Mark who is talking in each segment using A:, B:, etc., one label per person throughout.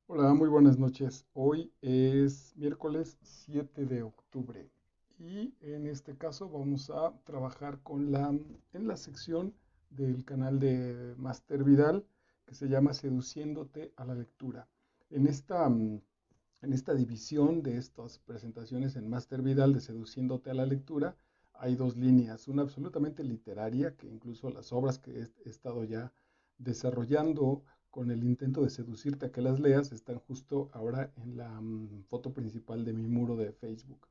A: Hola, muy buenas noches. Hoy es miércoles 7 de octubre y en este caso vamos a trabajar en la sección del canal de Master Vidal que se llama Seduciéndote a la lectura. En en esta división de estas presentaciones en Master Vidal de Seduciéndote a la lectura hay dos líneas, una absolutamente literaria, que incluso las obras que he estado ya desarrollando con el intento de seducirte a que las leas, están justo ahora en la foto principal de mi muro de Facebook.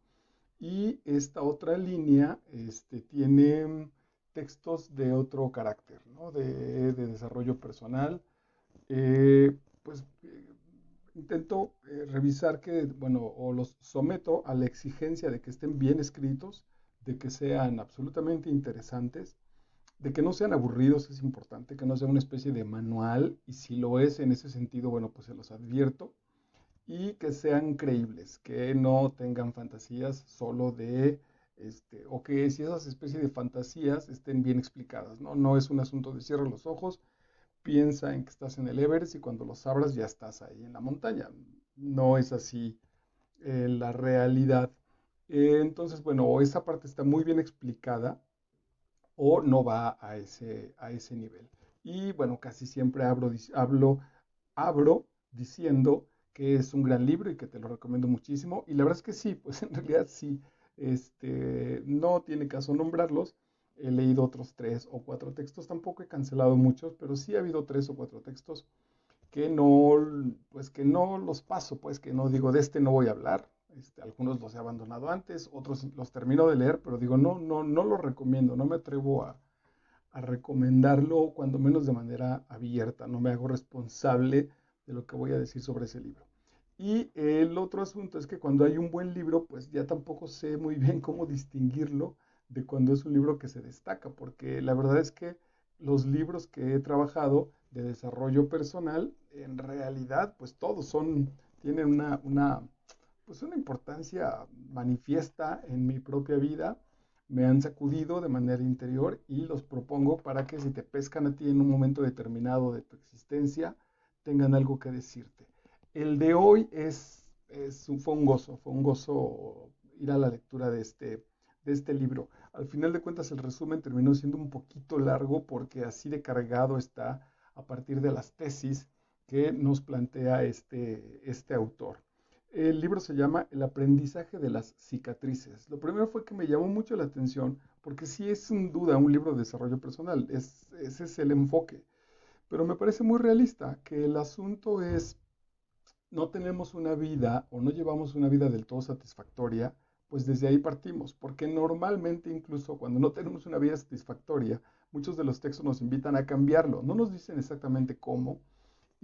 A: Y esta otra línea tiene textos de otro carácter, ¿no? De desarrollo personal. Pues intento revisar que, bueno, o los someto a la exigencia de que estén bien escritos, de que sean absolutamente interesantes, de que no sean aburridos, es importante, que no sea una especie de manual, y si lo es en ese sentido, bueno, pues se los advierto, y que sean creíbles, que no tengan fantasías solo o que si esas especies de fantasías estén bien explicadas, ¿no? No es un asunto de cierra los ojos, piensa en que estás en el Everest y cuando los abras ya estás ahí en la montaña. No es así la realidad. Entonces, bueno, o esa parte está muy bien explicada o no va a ese nivel. Y bueno, casi siempre abro diciendo que es un gran libro y que te lo recomiendo muchísimo. Y la verdad es que sí, pues en realidad sí, no tiene caso nombrarlos. He leído otros tres o cuatro textos, tampoco he cancelado muchos, pero sí ha habido tres o cuatro textos que no, pues que no los paso, pues que no digo, de este no voy a hablar. Algunos los he abandonado antes, otros los termino de leer, pero digo, no los recomiendo, no me atrevo a recomendarlo, cuando menos de manera abierta, no me hago responsable de lo que voy a decir sobre ese libro. Y el otro asunto es que cuando hay un buen libro, pues ya tampoco sé muy bien cómo distinguirlo de cuando es un libro que se destaca, porque la verdad es que los libros que he trabajado de desarrollo personal, en realidad, pues todos tienen pues una importancia manifiesta en mi propia vida, me han sacudido de manera interior y los propongo para que si te pescan a ti en un momento determinado de tu existencia, tengan algo que decirte. El de hoy fue un gozo ir a la lectura de este libro. Al final de cuentas, el resumen terminó siendo un poquito largo porque así de cargado está a partir de las tesis que nos plantea este autor. El libro se llama El aprendizaje de las cicatrices. Lo primero fue que me llamó mucho la atención porque sí es sin duda un libro de desarrollo personal, ese es el enfoque, pero me parece muy realista que el asunto es no tenemos una vida o no llevamos una vida del todo satisfactoria, pues desde ahí partimos, porque normalmente incluso cuando no tenemos una vida satisfactoria, muchos de los textos nos invitan a cambiarlo, no nos dicen exactamente cómo,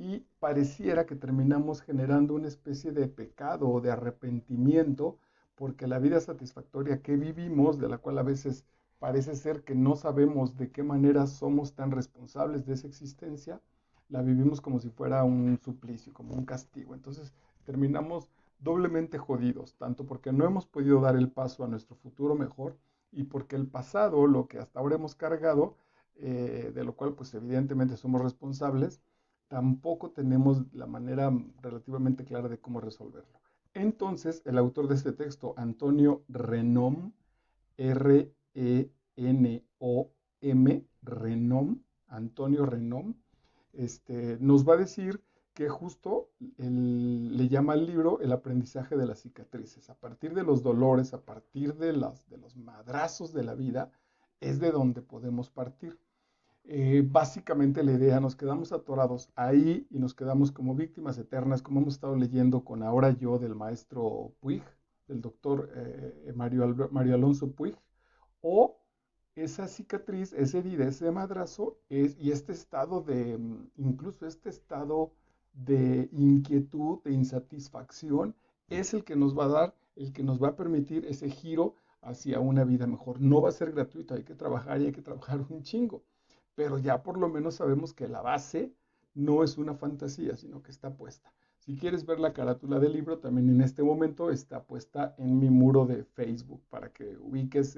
A: y pareciera que terminamos generando una especie de pecado o de arrepentimiento porque la vida satisfactoria que vivimos, de la cual a veces parece ser que no sabemos de qué manera somos tan responsables de esa existencia, la vivimos como si fuera un suplicio, como un castigo. Entonces terminamos doblemente jodidos, tanto porque no hemos podido dar el paso a nuestro futuro mejor y porque el pasado, lo que hasta ahora hemos cargado, de lo cual pues evidentemente somos responsables, tampoco tenemos la manera relativamente clara de cómo resolverlo. Entonces, el autor de este texto, Antonio Renom, Renom, Renom, Antonio Renom, nos va a decir que justo le llama al libro el aprendizaje de las cicatrices. A partir de los dolores, a partir de los madrazos de la vida, es de donde podemos partir. Básicamente la idea, nos quedamos atorados ahí y nos quedamos como víctimas eternas, como hemos estado leyendo con Ahora Yo del maestro Puig, del doctor Mario Alonso Puig, o esa cicatriz, esa herida, ese madrazo, y este estado incluso este estado de inquietud, de insatisfacción, es el que nos va a dar, el que nos va a permitir ese giro hacia una vida mejor. No va a ser gratuito, hay que trabajar y hay que trabajar un chingo, pero ya por lo menos sabemos que la base no es una fantasía, sino que está puesta. Si quieres ver la carátula del libro, también en este momento está puesta en mi muro de Facebook para que ubiques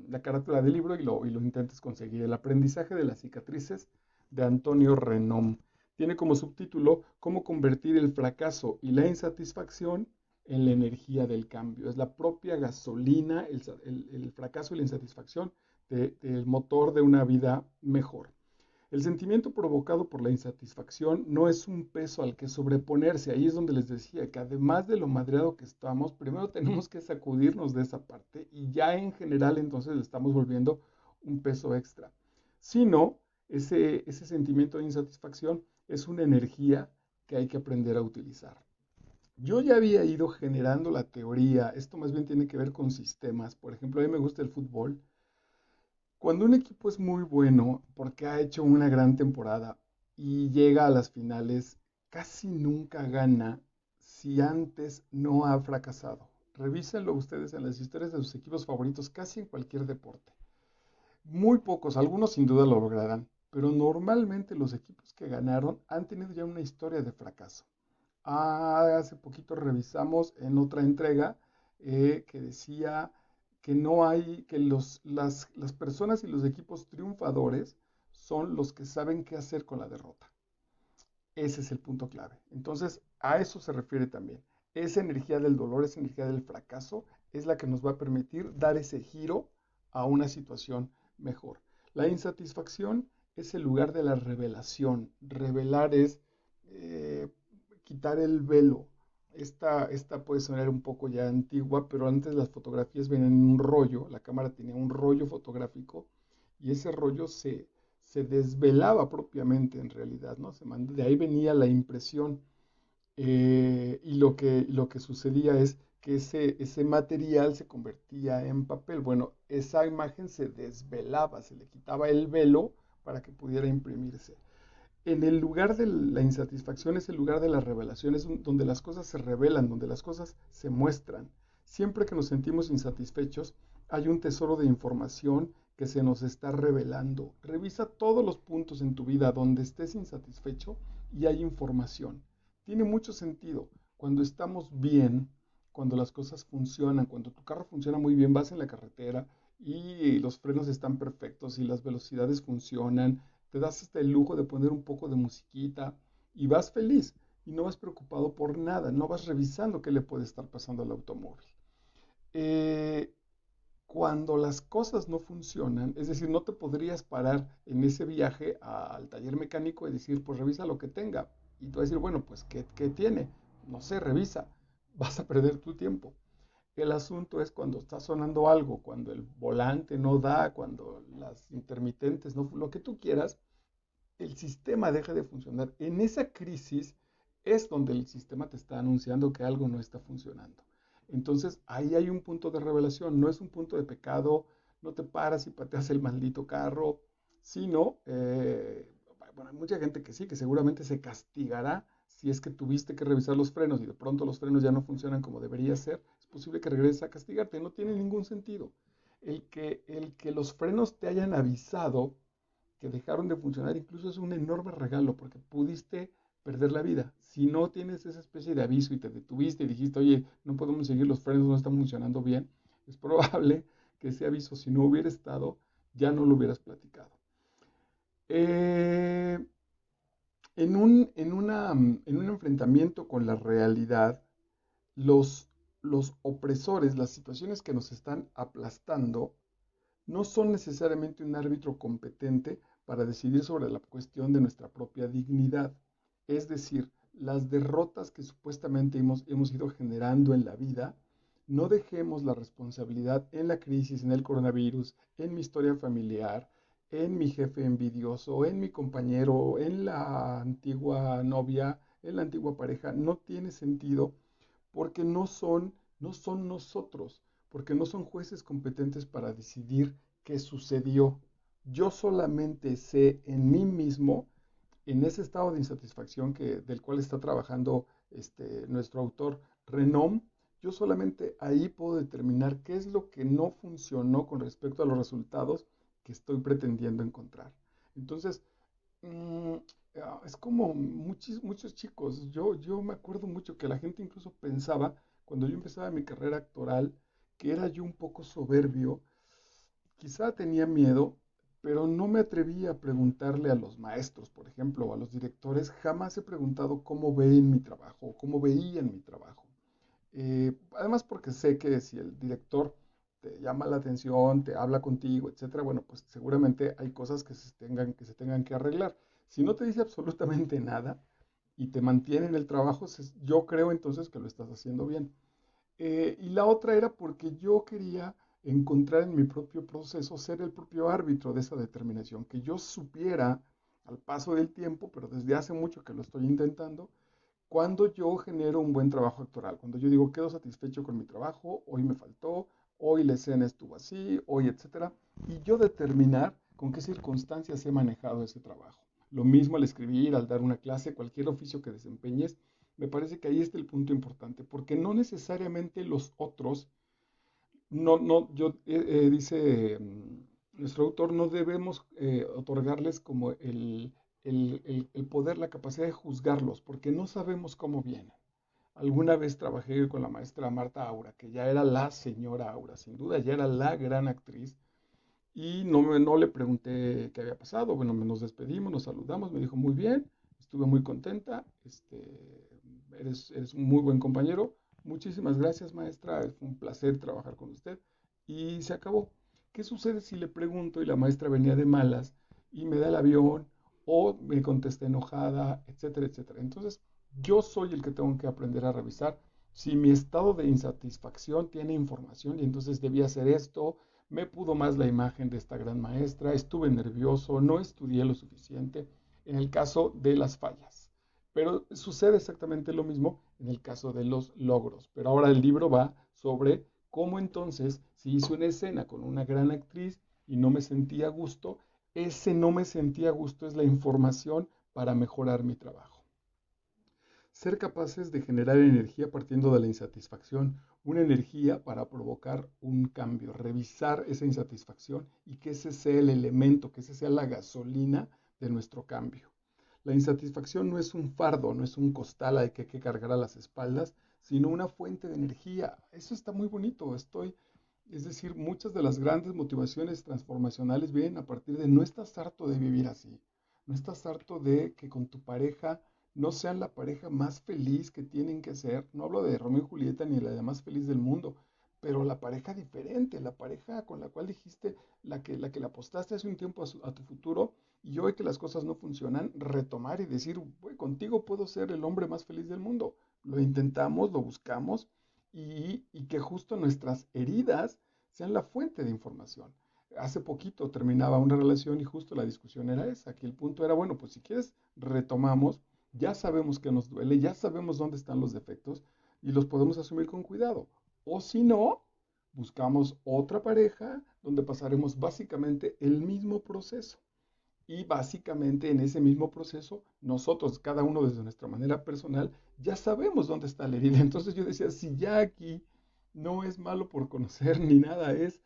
A: la carátula del libro y lo intentes conseguir. El aprendizaje de las cicatrices de Antonio Renom. Tiene como subtítulo cómo convertir el fracaso y la insatisfacción en la energía del cambio. Es la propia gasolina, el fracaso y la insatisfacción del motor de una vida mejor. El sentimiento provocado por la insatisfacción no es un peso al que sobreponerse. Ahí es donde les decía que además de lo madreado que estamos, primero tenemos que sacudirnos de esa parte y ya en general entonces le estamos volviendo un peso extra. Si no, ese sentimiento de insatisfacción es una energía que hay que aprender a utilizar. Yo ya había ido generando la teoría, esto más bien tiene que ver con sistemas. Por ejemplo, a mí me gusta el fútbol. Cuando un equipo es muy bueno porque ha hecho una gran temporada y llega a las finales, casi nunca gana si antes no ha fracasado. Revísenlo ustedes en las historias de sus equipos favoritos, casi en cualquier deporte. Muy pocos, algunos sin duda lo lograrán, pero normalmente los equipos que ganaron han tenido ya una historia de fracaso. Hace poquito revisamos en otra entrega que decía que no hay, que las personas y los equipos triunfadores son los que saben qué hacer con la derrota. Ese es el punto clave. Entonces, a eso se refiere también. Esa energía del dolor, esa energía del fracaso, es la que nos va a permitir dar ese giro a una situación mejor. La insatisfacción es el lugar de la revelación. Revelar es eh, quitar el velo. Esta puede sonar un poco ya antigua, pero antes las fotografías venían en un rollo, la cámara tenía un rollo fotográfico y ese rollo se desvelaba propiamente en realidad, ¿no? De ahí venía la impresión y lo que sucedía es que ese material se convertía en papel. Bueno, esa imagen se desvelaba, se le quitaba el velo para que pudiera imprimirse. En el lugar de la insatisfacción es el lugar de las revelaciones, donde las cosas se revelan, donde las cosas se muestran. Siempre que nos sentimos insatisfechos, hay un tesoro de información que se nos está revelando. Revisa todos los puntos en tu vida donde estés insatisfecho y hay información. Tiene mucho sentido. Cuando estamos bien, cuando las cosas funcionan, cuando tu carro funciona muy bien, vas en la carretera y los frenos están perfectos y las velocidades funcionan, te das hasta el lujo de poner un poco de musiquita y vas feliz y no vas preocupado por nada, no vas revisando qué le puede estar pasando al automóvil. Eh, Cuando las cosas no funcionan, es decir, no te podrías parar en ese viaje al taller mecánico y decir, pues revisa lo que tenga. Y tú vas a decir, bueno, pues ¿qué tiene? No sé, revisa. Vas a perder tu tiempo. El asunto es cuando está sonando algo, cuando el volante no da, cuando las intermitentes no, lo que tú quieras, el sistema deja de funcionar. En esa crisis es donde el sistema te está anunciando que algo no está funcionando. Entonces ahí hay un punto de revelación, no es un punto de pecado, no te paras y pateas el maldito carro, sino, bueno, hay mucha gente que sí, que seguramente se castigará si es que tuviste que revisar los frenos y de pronto los frenos ya no funcionan como debería ser, es posible que regreses a castigarte, no tiene ningún sentido. El que los frenos te hayan avisado que dejaron de funcionar, incluso es un enorme regalo porque pudiste perder la vida. Si no tienes esa especie de aviso y te detuviste y dijiste, oye, no podemos seguir, los frenos no están funcionando bien, es probable que ese aviso, si no hubiera estado, ya no lo hubieras platicado. Eh, en un enfrentamiento con la realidad, los, los opresores, las situaciones que nos están aplastando, no son necesariamente un árbitro competente para decidir sobre la cuestión de nuestra propia dignidad. Es decir, las derrotas que supuestamente hemos ido generando en la vida, no dejemos la responsabilidad en la crisis, en el coronavirus, en mi historia familiar, en mi jefe envidioso, en mi compañero, en la antigua novia, en la antigua pareja. No tiene sentido porque no son nosotros, porque no son jueces competentes para decidir qué sucedió. Yo solamente sé en mí mismo, en ese estado de insatisfacción del cual está trabajando nuestro autor Renom, yo solamente ahí puedo determinar qué es lo que no funcionó con respecto a los resultados que estoy pretendiendo encontrar. Entonces, mm, es como muchos chicos. Yo me acuerdo mucho que la gente incluso pensaba, cuando yo empezaba mi carrera actoral, que era yo un poco soberbio. Quizá tenía miedo, pero no me atreví a preguntarle a los maestros, por ejemplo, o a los directores. Jamás he preguntado cómo ven mi trabajo, o cómo veían mi trabajo. Además porque sé que si el director te llama la atención, te habla contigo, etcétera, bueno, pues seguramente hay cosas que se tengan que arreglar. Si no te dice absolutamente nada y te mantiene en el trabajo, yo creo entonces que lo estás haciendo bien. Y la otra era porque yo quería encontrar en mi propio proceso, ser el propio árbitro de esa determinación, que yo supiera al paso del tiempo, pero desde hace mucho que lo estoy intentando, cuando yo genero un buen trabajo actoral, cuando yo digo quedo satisfecho con mi trabajo, hoy me faltó, hoy la escena estuvo así, hoy, etcétera, y yo determinar con qué circunstancias he manejado ese trabajo. Lo mismo al escribir, al dar una clase, cualquier oficio que desempeñes, me parece que ahí está el punto importante, porque no necesariamente los otros, dice nuestro autor, no debemos otorgarles como el poder, la capacidad de juzgarlos, porque no sabemos cómo vienen. Alguna vez trabajé con la maestra Marta Aura, que ya era la señora Aura, sin duda, ya era la gran actriz, y no le pregunté qué había pasado. Bueno, nos despedimos, nos saludamos, me dijo muy bien, estuve muy contenta, eres un muy buen compañero, muchísimas gracias maestra, fue un placer trabajar con usted, y se acabó. ¿Qué sucede si le pregunto y la maestra venía de malas y me da el avión o me contesta enojada, etcétera, etcétera? Entonces, yo soy el que tengo que aprender a revisar si mi estado de insatisfacción tiene información y entonces debía hacer esto, me pudo más la imagen de esta gran maestra, estuve nervioso, no estudié lo suficiente en el caso de las fallas. Pero sucede exactamente lo mismo en el caso de los logros. Pero ahora el libro va sobre cómo entonces, si hice una escena con una gran actriz y no me sentía a gusto, ese no me sentía a gusto es la información para mejorar mi trabajo. Ser capaces de generar energía partiendo de la insatisfacción, una energía para provocar un cambio, revisar esa insatisfacción y que ese sea el elemento, que ese sea la gasolina de nuestro cambio. La insatisfacción no es un fardo, no es un costal al que hay que cargar a las espaldas, sino una fuente de energía. Eso está muy bonito. Es decir, muchas de las grandes motivaciones transformacionales vienen a partir de no estás harto de vivir así, no estás harto de que con tu pareja no sean la pareja más feliz que tienen que ser. No hablo de Romeo y Julieta ni la de más feliz del mundo, pero la pareja diferente, la pareja con la cual dijiste, la que le apostaste hace un tiempo a tu futuro y hoy que las cosas no funcionan, retomar y decir, contigo puedo ser el hombre más feliz del mundo. Lo intentamos, lo buscamos y que justo nuestras heridas sean la fuente de información. Hace poquito terminaba una relación y justo la discusión era esa, que el punto era, bueno, pues si quieres retomamos, ya sabemos que nos duele, ya sabemos dónde están los defectos y los podemos asumir con cuidado. O si no, buscamos otra pareja donde pasaremos básicamente el mismo proceso. Y básicamente en ese mismo proceso, nosotros, cada uno desde nuestra manera personal, ya sabemos dónde está la herida. Entonces yo decía, si ya aquí no es malo por conocer ni nada, es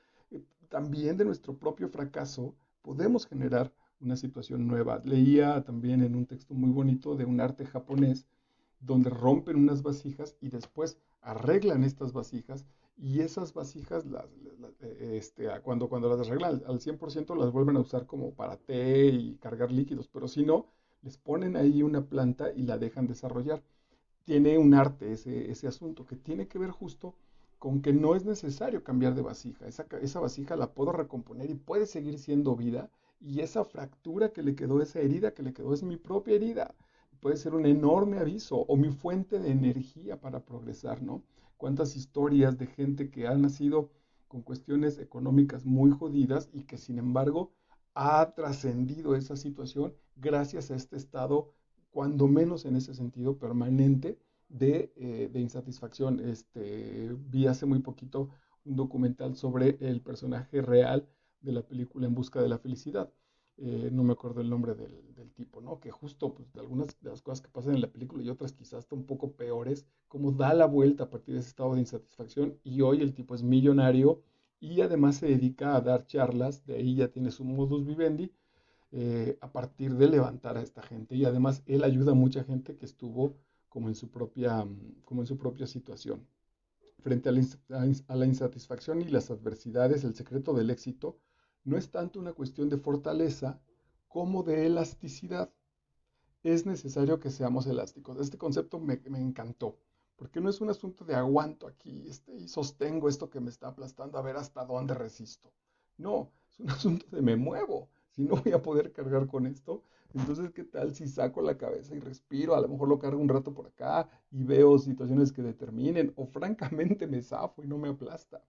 A: también de nuestro propio fracaso, podemos generar una situación nueva. Leía también en un texto muy bonito de un arte japonés donde rompen unas vasijas y después arreglan estas vasijas y esas vasijas cuando las arreglan al 100% las vuelven a usar como para té y cargar líquidos, pero si no, les ponen ahí una planta y la dejan desarrollar. Tiene un arte ese asunto que tiene que ver justo con que no es necesario cambiar de vasija. Esa vasija la puedo recomponer y puede seguir siendo vida. Y esa fractura que le quedó, esa herida que le quedó, es mi propia herida. Puede ser un enorme aviso o mi fuente de energía para progresar, ¿no? Cuántas historias de gente que ha nacido con cuestiones económicas muy jodidas y que sin embargo ha trascendido esa situación gracias a este estado, cuando menos en ese sentido permanente de insatisfacción. Vi hace muy poquito un documental sobre el personaje real de la película En Busca de la Felicidad. No me acuerdo el nombre del tipo, ¿no? Que justo pues, de algunas de las cosas que pasan en la película y otras quizás hasta un poco peores, como da la vuelta a partir de ese estado de insatisfacción y hoy el tipo es millonario y además se dedica a dar charlas, de ahí ya tiene su modus vivendi, a partir de levantar a esta gente. Y además él ayuda a mucha gente que estuvo como en su propia situación. Frente a la insatisfacción y las adversidades, el secreto del éxito no es tanto una cuestión de fortaleza como de elasticidad. Es necesario que seamos elásticos. Este concepto me encantó, porque no es un asunto de aguanto aquí y sostengo esto que me está aplastando a ver hasta dónde resisto. No, es un asunto de me muevo. Si no voy a poder cargar con esto, entonces ¿qué tal si saco la cabeza y respiro? A lo mejor lo cargo un rato por acá y veo situaciones que determinen, o francamente me zafo y no me aplasta.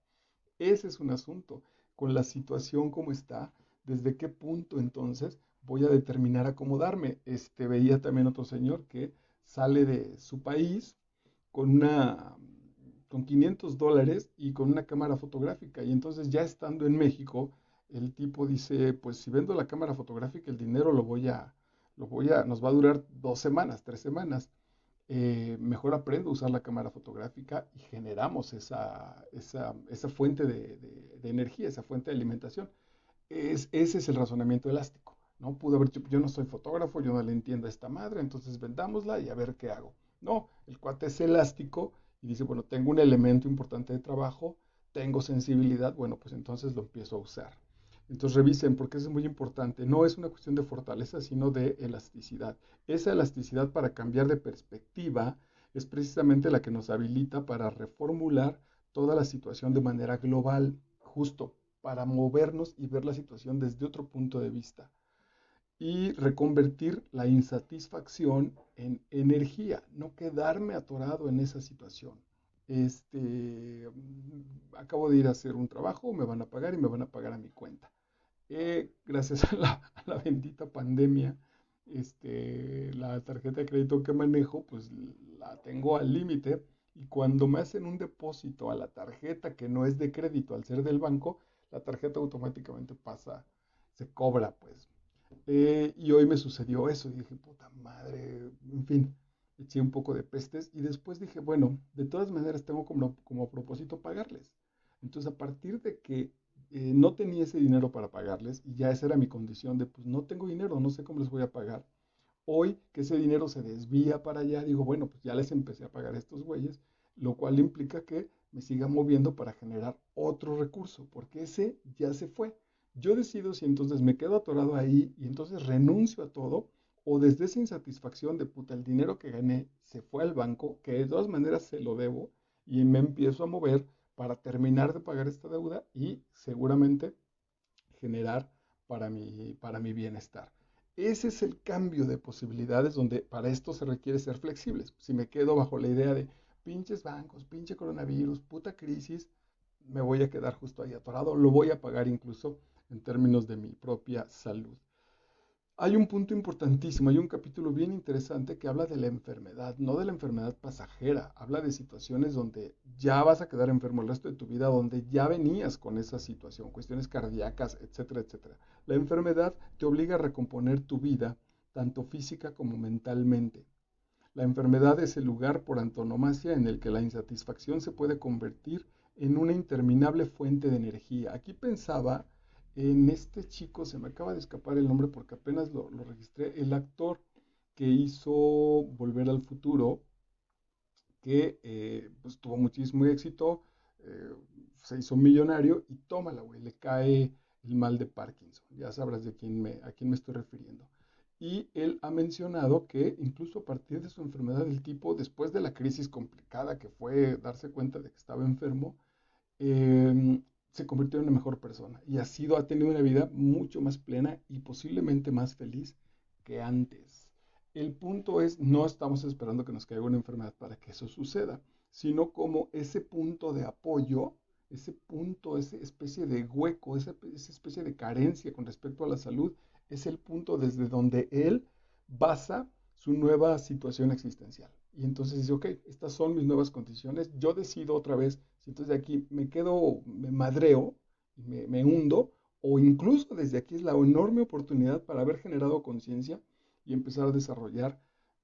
A: Ese es un asunto. Con la situación como está, ¿desde qué punto entonces voy a determinar acomodarme? Veía también otro señor que sale de su país con con $500 y con una cámara fotográfica. Y entonces ya estando en México, el tipo dice, pues si vendo la cámara fotográfica, el dinero nos va a durar 2 semanas, 3 semanas. Mejor aprendo a usar la cámara fotográfica y generamos esa fuente de energía, esa fuente de alimentación. Ese es el razonamiento elástico, ¿no? Pudo haber dicho, yo no soy fotógrafo, yo no le entiendo a esta madre, entonces vendámosla y a ver qué hago. No, el cuate es elástico y dice, bueno, tengo un elemento importante de trabajo, tengo sensibilidad, bueno, pues entonces lo empiezo a usar. Entonces revisen, porque eso es muy importante. No es una cuestión de fortaleza, sino de elasticidad. Esa elasticidad para cambiar de perspectiva es precisamente la que nos habilita para reformular toda la situación de manera global, justo para movernos y ver la situación desde otro punto de vista y reconvertir la insatisfacción en energía, no quedarme atorado en esa situación. Acabo de ir a hacer un trabajo, me van a pagar y me van a pagar a mi cuenta. Gracias a la bendita pandemia, la tarjeta de crédito que manejo, pues la tengo al límite y cuando me hacen un depósito a la tarjeta que no es de crédito al ser del banco, la tarjeta automáticamente pasa, se cobra, pues. Y hoy me sucedió eso y dije, puta madre, en fin, eché un poco de pestes y después dije, bueno, de todas maneras tengo como propósito pagarles. Entonces, a partir de que no tenía ese dinero para pagarles y ya esa era mi condición de, pues no tengo dinero, no sé cómo les voy a pagar. Hoy que ese dinero se desvía para allá, digo, bueno, pues ya les empecé a pagar a estos güeyes, lo cual implica que me siga moviendo para generar otro recurso, porque ese ya se fue. Yo decido si entonces me quedo atorado ahí y entonces renuncio a todo, o desde esa insatisfacción de puta, el dinero que gané se fue al banco, que de todas maneras se lo debo, y me empiezo a mover para terminar de pagar esta deuda y seguramente generar para mi bienestar. Ese es el cambio de posibilidades donde para esto se requiere ser flexibles. Si me quedo bajo la idea de pinches bancos, pinche coronavirus, puta crisis, me voy a quedar justo ahí atorado, lo voy a pagar incluso en términos de mi propia salud. Hay un punto importantísimo, hay un capítulo bien interesante que habla de la enfermedad, no de la enfermedad pasajera, habla de situaciones donde ya vas a quedar enfermo el resto de tu vida, donde ya venías con esa situación, cuestiones cardíacas, etcétera, etcétera. La enfermedad te obliga a recomponer tu vida, tanto física como mentalmente. La enfermedad es el lugar por antonomasia en el que la insatisfacción se puede convertir en una interminable fuente de energía. Aquí pensaba en este chico, se me acaba de escapar el nombre porque apenas lo registré, el actor que hizo Volver al Futuro, que pues tuvo muchísimo éxito, eh, se hizo millonario y tómala, güey, le cae el mal de Parkinson. Ya sabrás a quién me estoy refiriendo. Y él ha mencionado que incluso a partir de su enfermedad, el tipo, después de la crisis complicada que fue darse cuenta de que estaba enfermo, se convirtió en una mejor persona y ha tenido una vida mucho más plena y posiblemente más feliz que antes. El punto es, no estamos esperando que nos caiga una enfermedad para que eso suceda, sino como ese punto de apoyo, esa especie de hueco, esa especie de carencia con respecto a la salud, es el punto desde donde él basa su nueva situación existencial. Y entonces dice, ok, estas son mis nuevas condiciones, yo decido otra vez si entonces de aquí me quedo, me madreo, me hundo, o incluso desde aquí es la enorme oportunidad para haber generado conciencia y empezar a desarrollar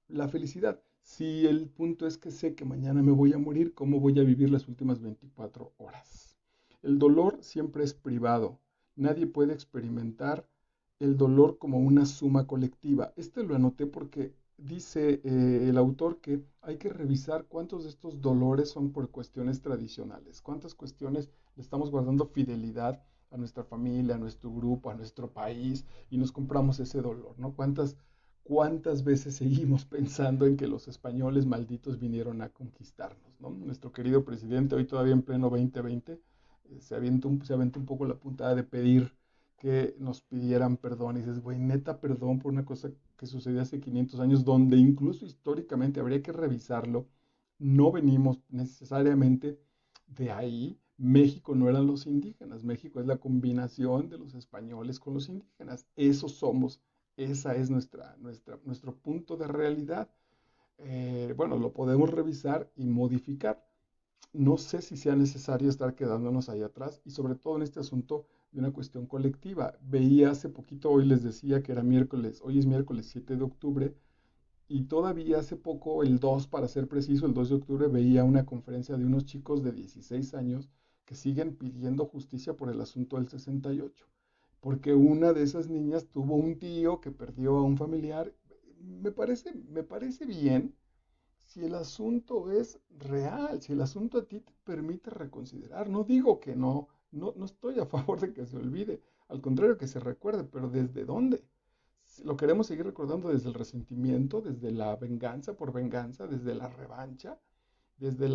A: la felicidad. Si el punto es que sé que mañana me voy a morir, ¿cómo voy a vivir las últimas 24 horas? El dolor siempre es privado. Nadie puede experimentar el dolor como una suma colectiva. Este lo anoté porque dice el autor que hay que revisar cuántos de estos dolores son por cuestiones tradicionales, cuántas cuestiones le estamos guardando fidelidad a nuestra familia, a nuestro grupo, a nuestro país y nos compramos ese dolor, ¿no? ¿Cuántas veces seguimos pensando en que los españoles malditos vinieron a conquistarnos, ¿no? Nuestro querido presidente, hoy todavía en pleno 2020, se aventó un poco la puntada de pedir que nos pidieran perdón. Y dices, güey, neta, perdón por una cosa que sucedió hace 500 años, donde incluso históricamente habría que revisarlo. No venimos necesariamente de ahí. México no eran los indígenas. México es la combinación de los españoles con los indígenas. Eso somos. Esa es nuestro punto de realidad. Bueno, lo podemos revisar y modificar. No sé si sea necesario estar quedándonos ahí atrás y sobre todo en este asunto de una cuestión colectiva. Veía hace poquito, hoy les decía que era miércoles, hoy es miércoles 7 de octubre y todavía hace poco, el 2 para ser preciso, el 2 de octubre veía una conferencia de unos chicos de 16 años que siguen pidiendo justicia por el asunto del 68, porque una de esas niñas tuvo un tío que perdió a un familiar. Me parece bien si el asunto es real, si el asunto a ti te permite reconsiderar. No digo que no, no estoy a favor de que se olvide, al contrario que se recuerde, pero ¿desde dónde? Si lo queremos seguir recordando desde el resentimiento, desde la venganza por venganza, desde la revancha, desde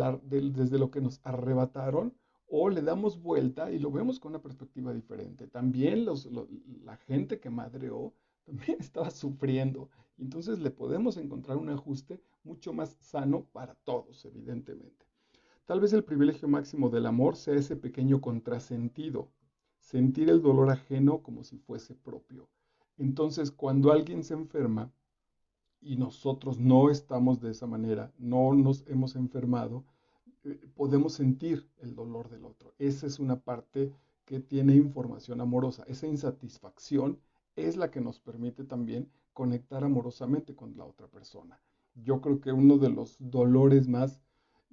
A: lo que nos arrebataron, o le damos vuelta y lo vemos con una perspectiva diferente. También la gente que madreó también estaba sufriendo. Y entonces le podemos encontrar un ajuste mucho más sano para todos, evidentemente. Tal vez el privilegio máximo del amor sea ese pequeño contrasentido, sentir el dolor ajeno como si fuese propio. Entonces, cuando alguien se enferma, y nosotros no estamos de esa manera, no nos hemos enfermado, podemos sentir el dolor del otro. Esa es una parte que tiene información amorosa. Esa insatisfacción es la que nos permite también conectar amorosamente con la otra persona. Yo creo que uno de los dolores más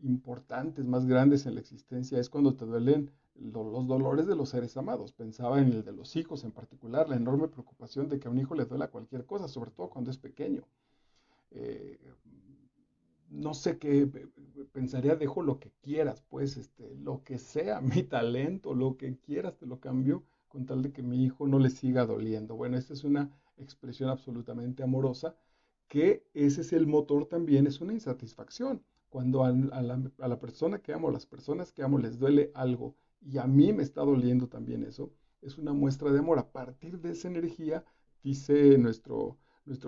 A: importantes, más grandes en la existencia es cuando te duelen los dolores de los seres amados. Pensaba en el de los hijos en particular, la enorme preocupación de que a un hijo le duela cualquier cosa, sobre todo cuando es pequeño. eh, no sé qué pensaría, dejo lo que quieras, pues, lo que sea, mi talento, lo que quieras, te lo cambio con tal de que mi hijo no le siga doliendo. Bueno, esta es una expresión absolutamente amorosa, que ese es el motor también, es una insatisfacción. Cuando a la persona que amo, a las personas que amo les duele algo y a mí me está doliendo también eso, es una muestra de amor. A partir de esa energía, dice nuestro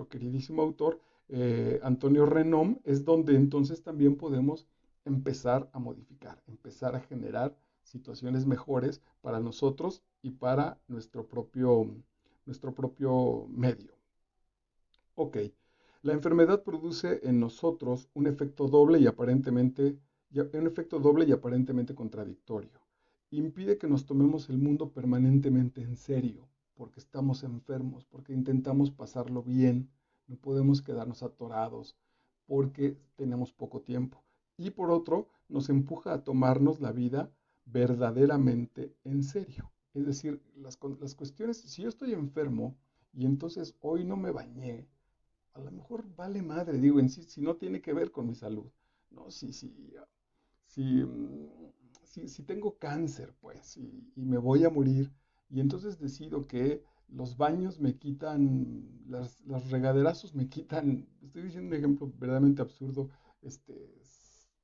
A: queridísimo autor, Antonio Renom, es donde entonces también podemos empezar a modificar, empezar a generar situaciones mejores para nosotros y para nuestro propio medio. Ok, la enfermedad produce en nosotros un efecto doble y aparentemente contradictorio. Impide que nos tomemos el mundo permanentemente en serio, porque estamos enfermos, porque intentamos pasarlo bien, no podemos quedarnos atorados, porque tenemos poco tiempo. Y por otro, nos empuja a tomarnos la vida verdaderamente en serio. Es decir, las cuestiones, si yo estoy enfermo y entonces hoy no me bañé, a lo mejor vale madre, digo, en sí, si no tiene que ver con mi salud, ¿no? Si, si tengo cáncer, pues, y me voy a morir, y entonces decido que los baños me quitan, las regaderazos me quitan, estoy diciendo un ejemplo verdaderamente absurdo,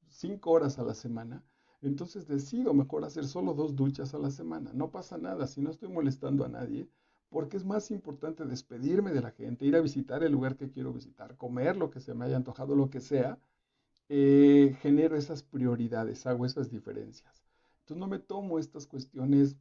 A: 5 horas a la semana, entonces decido mejor hacer solo 2 duchas a la semana. No pasa nada si no estoy molestando a nadie, porque es más importante despedirme de la gente, ir a visitar el lugar que quiero visitar, comer lo que se me haya antojado, lo que sea. Genero esas prioridades, hago esas diferencias. Entonces no me tomo estas cuestiones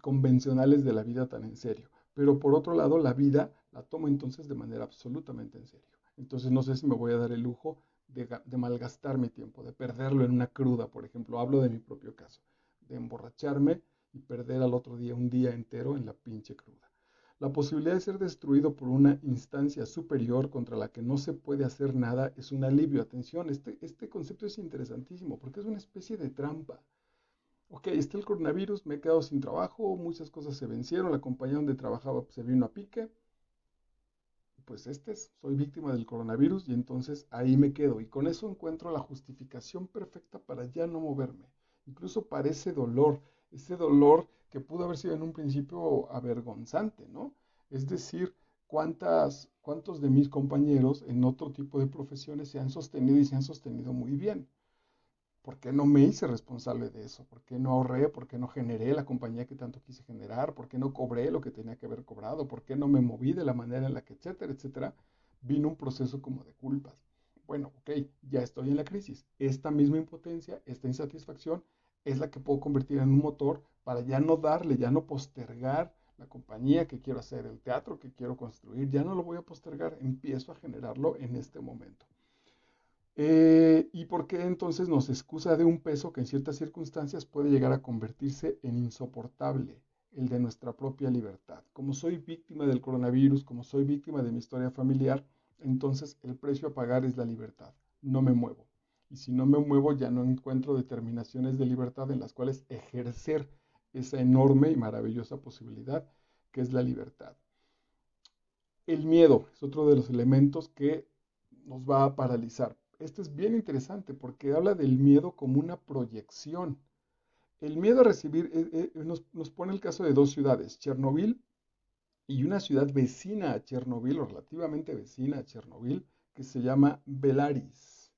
A: convencionales de la vida tan en serio. Pero por otro lado, la vida la tomo entonces de manera absolutamente en serio. Entonces no sé si me voy a dar el lujo de malgastar mi tiempo, de perderlo en una cruda, por ejemplo. Hablo de mi propio caso, de emborracharme y perder al otro día un día entero en la pinche cruda. La posibilidad de ser destruido por una instancia superior contra la que no se puede hacer nada es un alivio. Atención, este concepto es interesantísimo porque es una especie de trampa. Ok, está el coronavirus, me he quedado sin trabajo, muchas cosas se vencieron, la compañía donde trabajaba pues, se vino a pique, pues soy víctima del coronavirus y entonces ahí me quedo. Y con eso encuentro la justificación perfecta para ya no moverme. Incluso para ese dolor que pudo haber sido en un principio avergonzante, ¿no? Es decir, cuántos de mis compañeros en otro tipo de profesiones se han sostenido y se han sostenido muy bien. ¿Por qué no me hice responsable de eso? ¿Por qué no ahorré? ¿Por qué no generé la compañía que tanto quise generar? ¿Por qué no cobré lo que tenía que haber cobrado? ¿Por qué no me moví de la manera en la que, etcétera, etcétera? Vino un proceso como de culpas. Bueno, ok, ya estoy en la crisis. Esta misma impotencia, esta insatisfacción es la que puedo convertir en un motor para ya no darle, ya no postergar la compañía que quiero hacer, el teatro que quiero construir, ya no lo voy a postergar, empiezo a generarlo en este momento. ¿Y por qué entonces nos excusa de un peso que en ciertas circunstancias puede llegar a convertirse en insoportable, el de nuestra propia libertad? Como soy víctima del coronavirus, como soy víctima de mi historia familiar, entonces el precio a pagar es la libertad. No me muevo. Y si no me muevo, ya no encuentro determinaciones de libertad en las cuales ejercer esa enorme y maravillosa posibilidad que es la libertad. El miedo es otro de los elementos que nos va a paralizar. Esto es bien interesante porque habla del miedo como una proyección. El miedo a recibir nos pone el caso de dos ciudades, Chernobyl y una ciudad vecina a Chernobyl, o relativamente vecina a Chernobyl, que se llama Belarus.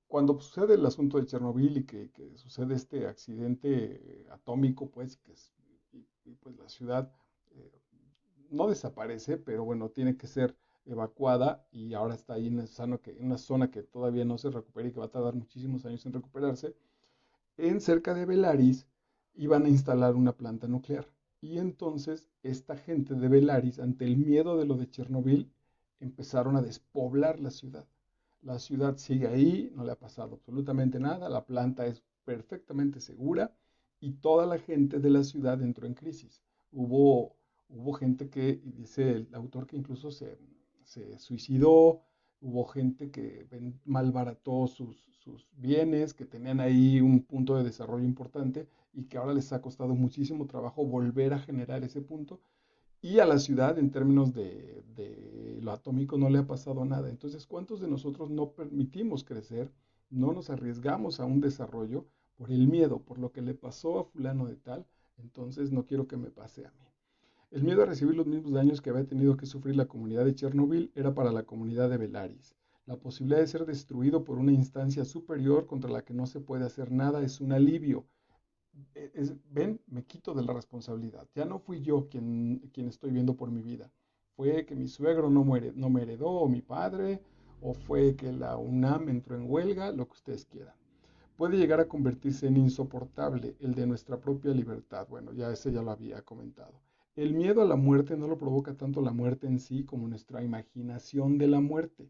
A: Cuando sucede el asunto de Chernobyl y que sucede este accidente atómico, pues, pues la ciudad eh, no desaparece, pero bueno, tiene que ser evacuada y ahora está ahí en una zona que todavía no se recupera y que va a tardar muchísimos años en recuperarse. En cerca de Belarus iban a instalar una planta nuclear. Y entonces esta gente de Belarus, ante el miedo de lo de Chernobyl, empezaron a despoblar la ciudad. La ciudad sigue ahí, no le ha pasado absolutamente nada, la planta es perfectamente segura y toda la gente de la ciudad entró en crisis. Hubo gente que, dice el autor, que incluso se suicidó, hubo gente que malbarató sus bienes, que tenían ahí un punto de desarrollo importante y que ahora les ha costado muchísimo trabajo volver a generar ese punto. Y a la ciudad, en términos de lo atómico, no le ha pasado nada. Entonces, ¿cuántos de nosotros no permitimos crecer, no nos arriesgamos a un desarrollo por el miedo, por lo que le pasó a fulano de tal? Entonces, no quiero que me pase a mí. El miedo a recibir los mismos daños que había tenido que sufrir la comunidad de Chernobyl era para la comunidad de Belarus. La posibilidad de ser destruido por una instancia superior contra la que no se puede hacer nada es un alivio. Ven, me quito de la responsabilidad. Ya no fui yo quien estoy viendo por mi vida. Fue que mi suegro no me heredó, o mi padre, o fue que la UNAM entró en huelga, lo que ustedes quieran. Puede llegar a convertirse en insoportable el de nuestra propia libertad. Bueno, ya ese ya lo había comentado. El miedo a la muerte no lo provoca tanto la muerte en sí como nuestra imaginación de la muerte.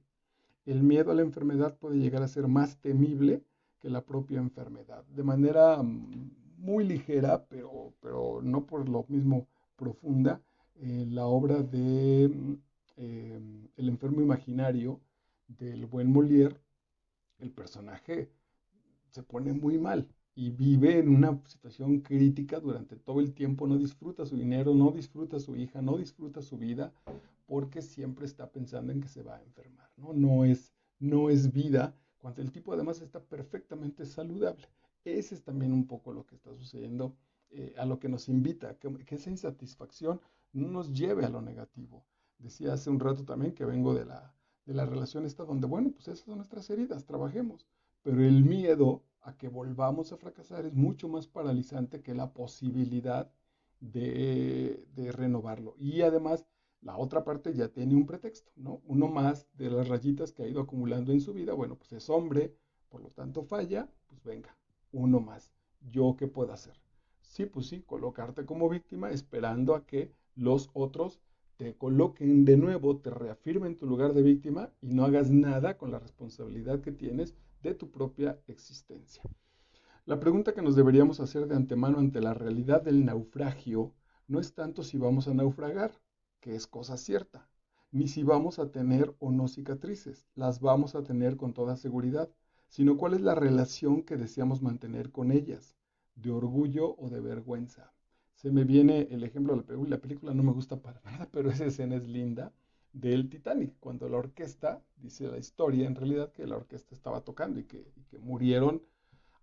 A: El miedo a la enfermedad puede llegar a ser más temible que la propia enfermedad, de manera muy ligera, pero no por lo mismo profunda. La obra de El enfermo imaginario del buen Molière, el personaje se pone muy mal y vive en una situación crítica durante todo el tiempo, no disfruta su dinero, no disfruta su hija, no disfruta su vida, porque siempre está pensando en que se va a enfermar, ¿no? No es vida, cuando el tipo además está perfectamente saludable. Ese es también un poco lo que está sucediendo, a lo que nos invita, que esa insatisfacción no nos lleve a lo negativo. Decía hace un rato también que vengo de la relación esta donde, bueno, pues esas son nuestras heridas, trabajemos. Pero el miedo a que volvamos a fracasar es mucho más paralizante que la posibilidad de renovarlo. Y además, la otra parte ya tiene un pretexto, ¿no? Uno más de las rayitas que ha ido acumulando en su vida, bueno, pues es hombre, por lo tanto falla, pues venga, uno más. ¿Yo qué puedo hacer? Sí, pues sí, colocarte como víctima esperando a que los otros te coloquen de nuevo, te reafirmen tu lugar de víctima y no hagas nada con la responsabilidad que tienes de tu propia existencia. La pregunta que nos deberíamos hacer de antemano ante la realidad del naufragio no es tanto si vamos a naufragar, que es cosa cierta, ni si vamos a tener o no cicatrices, las vamos a tener con toda seguridad, sino cuál es la relación que deseamos mantener con ellas, de orgullo o de vergüenza. Se me viene el ejemplo de la película no me gusta para nada, pero esa escena es linda, del Titanic, cuando la orquesta, dice la historia en realidad que la orquesta estaba tocando y que murieron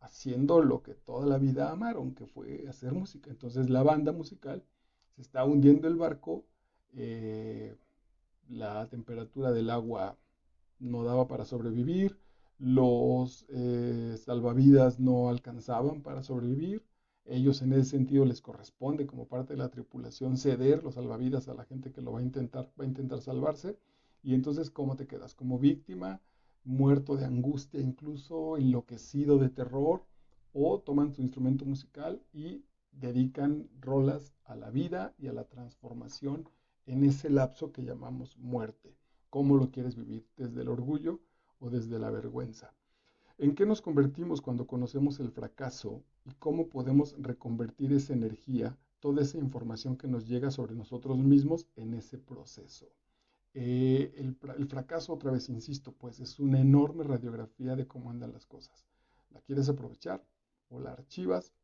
A: haciendo lo que toda la vida amaron, que fue hacer música. Entonces la banda musical se está hundiendo el barco, eh, la temperatura del agua no daba para sobrevivir, los salvavidas no alcanzaban para sobrevivir. Ellos en ese sentido les corresponde como parte de la tripulación ceder los salvavidas a la gente que lo va a intentar salvarse. Y entonces, ¿cómo te quedas? Como víctima, muerto de angustia, incluso enloquecido de terror, o toman tu instrumento musical y dedican rolas a la vida y a la transformación en ese lapso que llamamos muerte. ¿Cómo lo quieres vivir? ¿Desde el orgullo o desde la vergüenza? ¿En qué nos convertimos cuando conocemos el fracaso y cómo podemos reconvertir esa energía, toda esa información que nos llega sobre nosotros mismos en ese proceso? El fracaso, otra vez insisto, pues es una enorme radiografía de cómo andan las cosas. ¿La quieres aprovechar o la archivas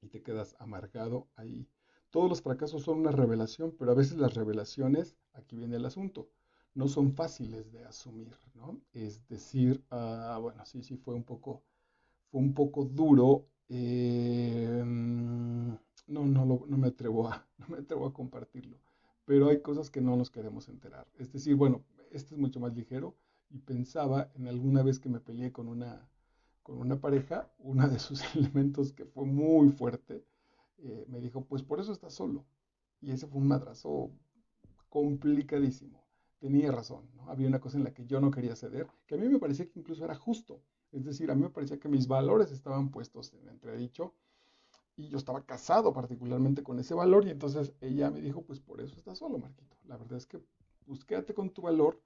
A: y te quedas amargado ahí? Todos los fracasos son una revelación, pero a veces las revelaciones, aquí viene el asunto, no son fáciles de asumir, ¿no? Es decir, bueno, sí, sí, fue un poco duro. No me atrevo no me atrevo a compartirlo, pero hay cosas que no nos queremos enterar. Es decir, bueno, este es mucho más ligero y pensaba en alguna vez que me peleé con una pareja, uno de sus elementos que fue muy fuerte, me dijo, pues por eso estás solo. Y ese fue un madrazo complicadísimo. Tenía razón, ¿no? Había una cosa en la que yo no quería ceder, que a mí me parecía que incluso era justo. Es decir, a mí me parecía que mis valores estaban puestos en entredicho y yo estaba casado particularmente con ese valor y entonces ella me dijo, pues por eso estás solo, Marquito. La verdad es que pues quédate con tu valor,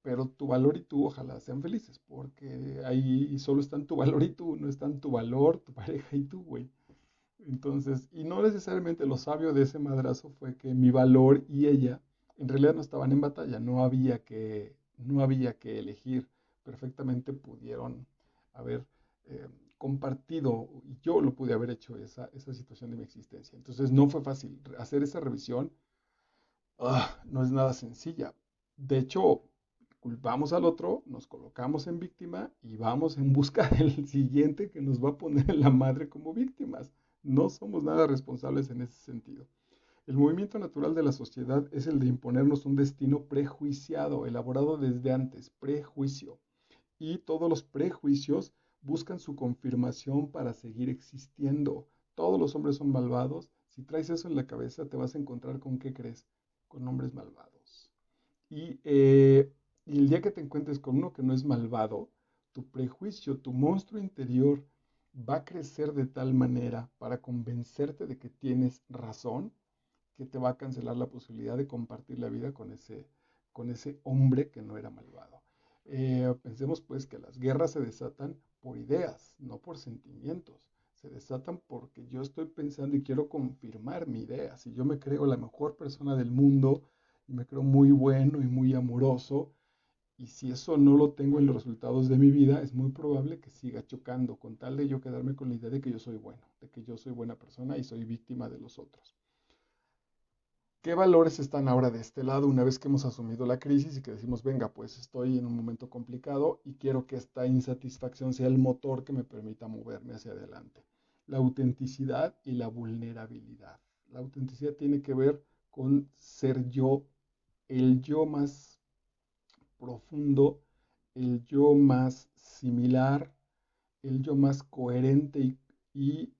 A: pero tu valor y tú ojalá sean felices, porque ahí solo están tu valor y tú, no están tu valor, tu pareja y tú, güey. Entonces, y no necesariamente lo sabio de ese madrazo fue que mi valor y ella en realidad no estaban en batalla, no había que elegir, perfectamente pudieron haber eh, compartido, y yo lo pude haber hecho esa situación de mi existencia. Entonces no fue fácil, hacer esa revisión no es nada sencilla. De hecho, culpamos al otro, nos colocamos en víctima y vamos en busca del siguiente que nos va a poner en la madre como víctimas. No somos nada responsables en ese sentido. El movimiento natural de la sociedad es el de imponernos un destino prejuiciado, elaborado desde antes, prejuicio. Y todos los prejuicios buscan su confirmación para seguir existiendo. Todos los hombres son malvados. Si traes eso en la cabeza, te vas a encontrar con, ¿qué crees? Con hombres malvados. Y el día que te encuentres con uno que no es malvado, tu prejuicio, tu monstruo interior va a crecer de tal manera para convencerte de que tienes razón, que te va a cancelar la posibilidad de compartir la vida con ese hombre que no era malvado. Pensemos pues que las guerras se desatan por ideas, no por sentimientos. Se desatan porque yo estoy pensando y quiero confirmar mi idea. Si yo me creo la mejor persona del mundo y me creo muy bueno y muy amoroso, y si eso no lo tengo en los resultados de mi vida, es muy probable que siga chocando con tal de yo quedarme con la idea de que yo soy bueno, de que yo soy buena persona y soy víctima de los otros. ¿Qué valores están ahora de este lado una vez que hemos asumido la crisis y que decimos, venga, pues estoy en un momento complicado y quiero que esta insatisfacción sea el motor que me permita moverme hacia adelante? La autenticidad y la vulnerabilidad. La autenticidad tiene que ver con ser yo, el yo más profundo, el yo más similar, el yo más coherente y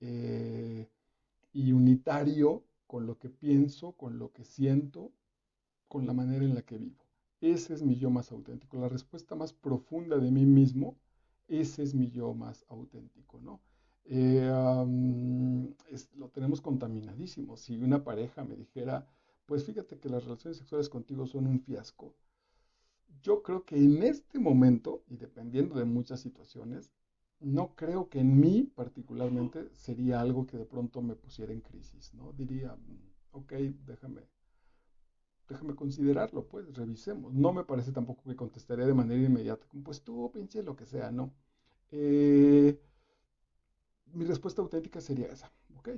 A: unitario con lo que pienso, con lo que siento, con la manera en la que vivo. Ese es mi yo más auténtico. La respuesta más profunda de mí mismo, ese es mi yo más auténtico, ¿no? Lo tenemos contaminadísimo. Si una pareja me dijera, pues fíjate que las relaciones sexuales contigo son un fiasco, yo creo que en este momento, y dependiendo de muchas situaciones, no creo que en mí particularmente sería algo que de pronto me pusiera en crisis, ¿no? Diría, ok, déjame considerarlo, pues, revisemos. No me parece tampoco que contestaría de manera inmediata, como, pues tú, pinche, lo que sea, no. Eh, Mi respuesta auténtica sería esa, ok,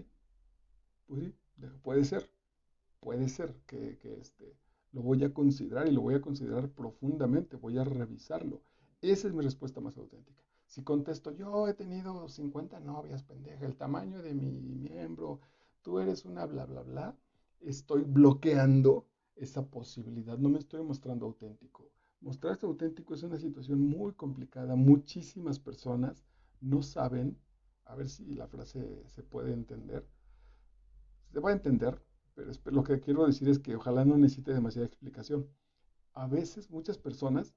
A: pues sí, puede ser que lo voy a considerar y lo voy a considerar profundamente, voy a revisarlo. Esa es mi respuesta más auténtica. Si contesto, yo he tenido 50 novias, pendeja, el tamaño de mi miembro, tú eres una bla, bla, bla, estoy bloqueando esa posibilidad, no me estoy mostrando auténtico. Mostrarse auténtico es una situación muy complicada. Muchísimas personas no saben, a ver si la frase se puede entender, se va a entender, pero lo que quiero decir es que ojalá no necesite demasiada explicación. A veces muchas personas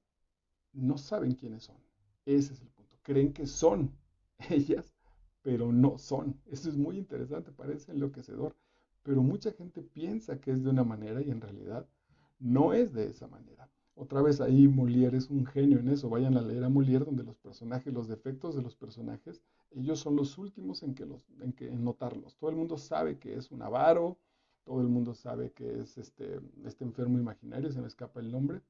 A: no saben quiénes son. Ese es el punto. Creen que son ellas, pero no son. Eso es muy interesante, parece enloquecedor. Pero mucha gente piensa que es de una manera y en realidad no es de esa manera. Otra vez ahí Molière es un genio en eso. Vayan a leer a Molière donde los personajes, los defectos de los personajes, ellos son los últimos en notarlos. Todo el mundo sabe que es un avaro, todo el mundo sabe que es este enfermo imaginario, se me escapa el nombre,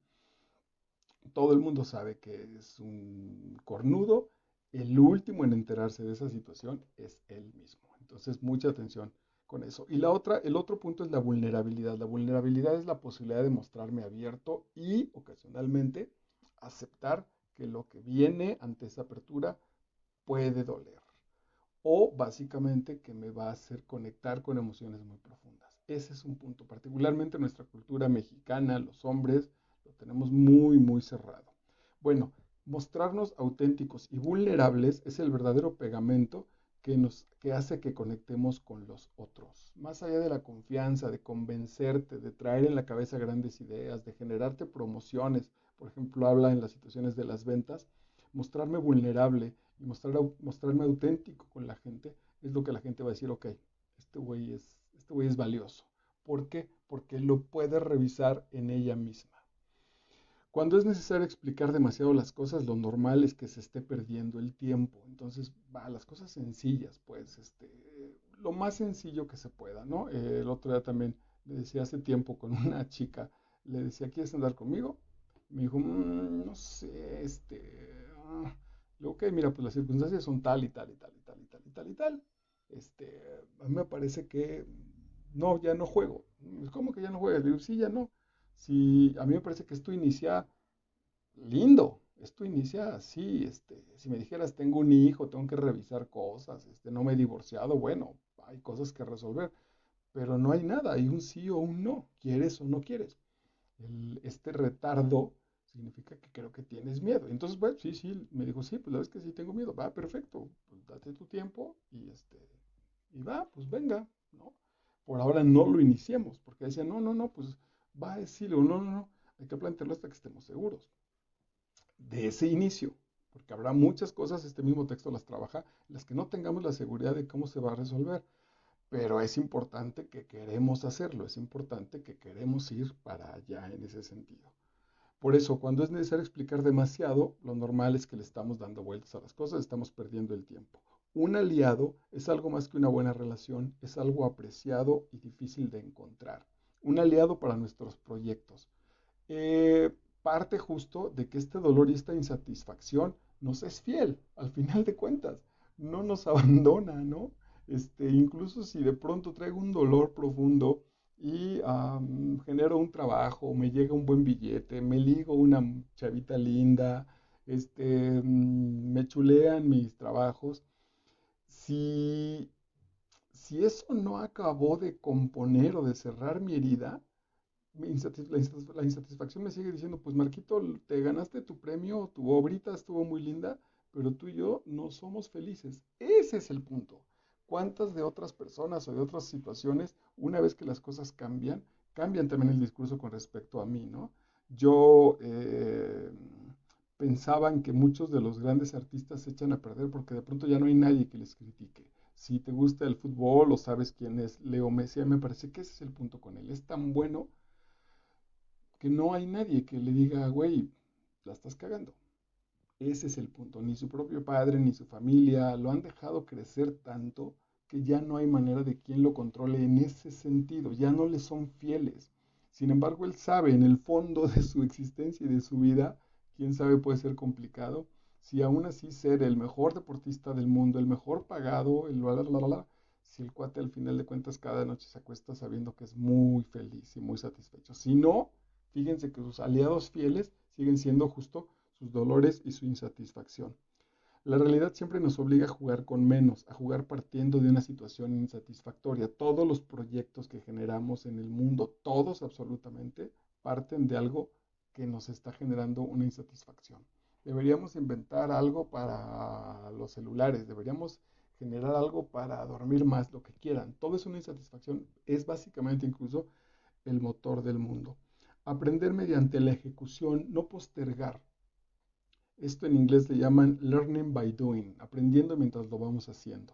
A: todo el mundo sabe que es un cornudo. El último en enterarse de esa situación es él mismo. Entonces, mucha atención con eso. Y el otro punto es la vulnerabilidad. La vulnerabilidad es la posibilidad de mostrarme abierto y ocasionalmente aceptar que lo que viene ante esa apertura puede doler. O básicamente que me va a hacer conectar con emociones muy profundas. Ese es un punto. Particularmente en nuestra cultura mexicana, los hombres lo tenemos muy, muy cerrado. Bueno, mostrarnos auténticos y vulnerables es el verdadero pegamento que hace que conectemos con los otros. Más allá de la confianza, de convencerte, de traer en la cabeza grandes ideas, de generarte promociones, por ejemplo, habla en las situaciones de las ventas, mostrarme vulnerable y mostrarme auténtico con la gente es lo que la gente va a decir, ok, este güey es valioso. ¿Por qué? Porque lo puede revisar en ella misma. Cuando es necesario explicar demasiado las cosas, lo normal es que se esté perdiendo el tiempo. Entonces, va, las cosas sencillas, pues, lo más sencillo que se pueda, ¿no? El otro día también le decía hace tiempo con una chica, le decía, ¿quieres andar conmigo? Me dijo, no sé, le digo, ok, mira, pues las circunstancias son tal y tal y tal y tal y tal y tal y tal. A mí me parece que no, ya no juego. ¿Cómo que ya no juegas? Le digo, sí, ya no. Si a mí me parece que esto inicia lindo, esto inicia así, si me dijeras tengo un hijo, tengo que revisar cosas, no me he divorciado, bueno, hay cosas que resolver, pero no hay nada, hay un sí o un no, quieres o no quieres. Este retardo significa que creo que tienes miedo. Entonces, bueno, sí, sí, me dijo, sí, pues la verdad es que sí tengo miedo, va, perfecto, pues date tu tiempo y va, pues venga, ¿no? Por ahora no lo iniciemos, porque decía, no, no, no, pues va a decirle, no, no, no, hay que plantearlo hasta que estemos seguros de ese inicio, porque habrá muchas cosas, este mismo texto las trabaja, las que no tengamos la seguridad de cómo se va a resolver, pero es importante que queremos hacerlo, es importante que queremos ir para allá en ese sentido. Por eso, cuando es necesario explicar demasiado, lo normal es que le estamos dando vueltas a las cosas, estamos perdiendo el tiempo. Un aliado es algo más que una buena relación, es algo apreciado y difícil de encontrar. Un aliado para nuestros proyectos. eh, Parte justo de que este dolor y esta insatisfacción nos es fiel, al final de cuentas, no nos abandona, ¿no? Incluso si de pronto traigo un dolor profundo y genero un trabajo, me llega un buen billete, me ligo una chavita linda, me chulean mis trabajos, si, si eso no acabó de componer o de cerrar mi herida, la insatisfacción me sigue diciendo, pues Marquito, te ganaste tu premio, tu obrita estuvo muy linda, pero tú y yo no somos felices. Ese es el punto. ¿Cuántas de otras personas o de otras situaciones, una vez que las cosas cambian, cambian también el discurso con respecto a mí, ¿no? Yo pensaba en que muchos de los grandes artistas se echan a perder porque de pronto ya no hay nadie que les critique. Si te gusta el fútbol o sabes quién es Leo Messi, me parece que ese es el punto con él. Es tan bueno que no hay nadie que le diga, güey, la estás cagando. Ese es el punto. Ni su propio padre ni su familia lo han dejado crecer tanto que ya no hay manera de quien lo controle en ese sentido. Ya no le son fieles. Sin embargo, él sabe en el fondo de su existencia y de su vida, quién sabe puede ser complicado, si aún así ser el mejor deportista del mundo, el mejor pagado, si el cuate al final de cuentas cada noche se acuesta sabiendo que es muy feliz y muy satisfecho. Si no, fíjense que sus aliados fieles siguen siendo justo sus dolores y su insatisfacción. La realidad siempre nos obliga a jugar con menos, a jugar partiendo de una situación insatisfactoria. Todos los proyectos que generamos en el mundo, todos absolutamente, parten de algo que nos está generando una insatisfacción. Deberíamos inventar algo para los celulares, deberíamos generar algo para dormir más, lo que quieran. Todo es una insatisfacción, es básicamente incluso el motor del mundo. Aprender mediante la ejecución, no postergar. Esto en inglés le llaman learning by doing, aprendiendo mientras lo vamos haciendo.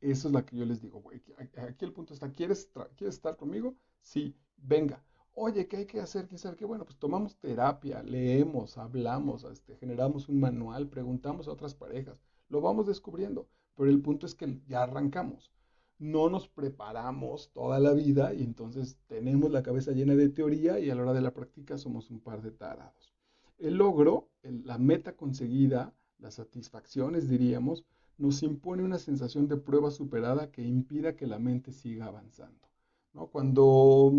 A: Eso es la que yo les digo, güey. Aquí el punto está, ¿quieres estar conmigo? Sí, venga. Oye, ¿qué hay que hacer? ¿Qué hacer? Que bueno, pues tomamos terapia, leemos, hablamos, generamos un manual, preguntamos a otras parejas, lo vamos descubriendo. Pero el punto es que ya arrancamos. No nos preparamos toda la vida y entonces tenemos la cabeza llena de teoría y a la hora de la práctica somos un par de tarados. El logro, la meta conseguida, las satisfacciones, diríamos, nos impone una sensación de prueba superada que impida que la mente siga avanzando, ¿no? Cuando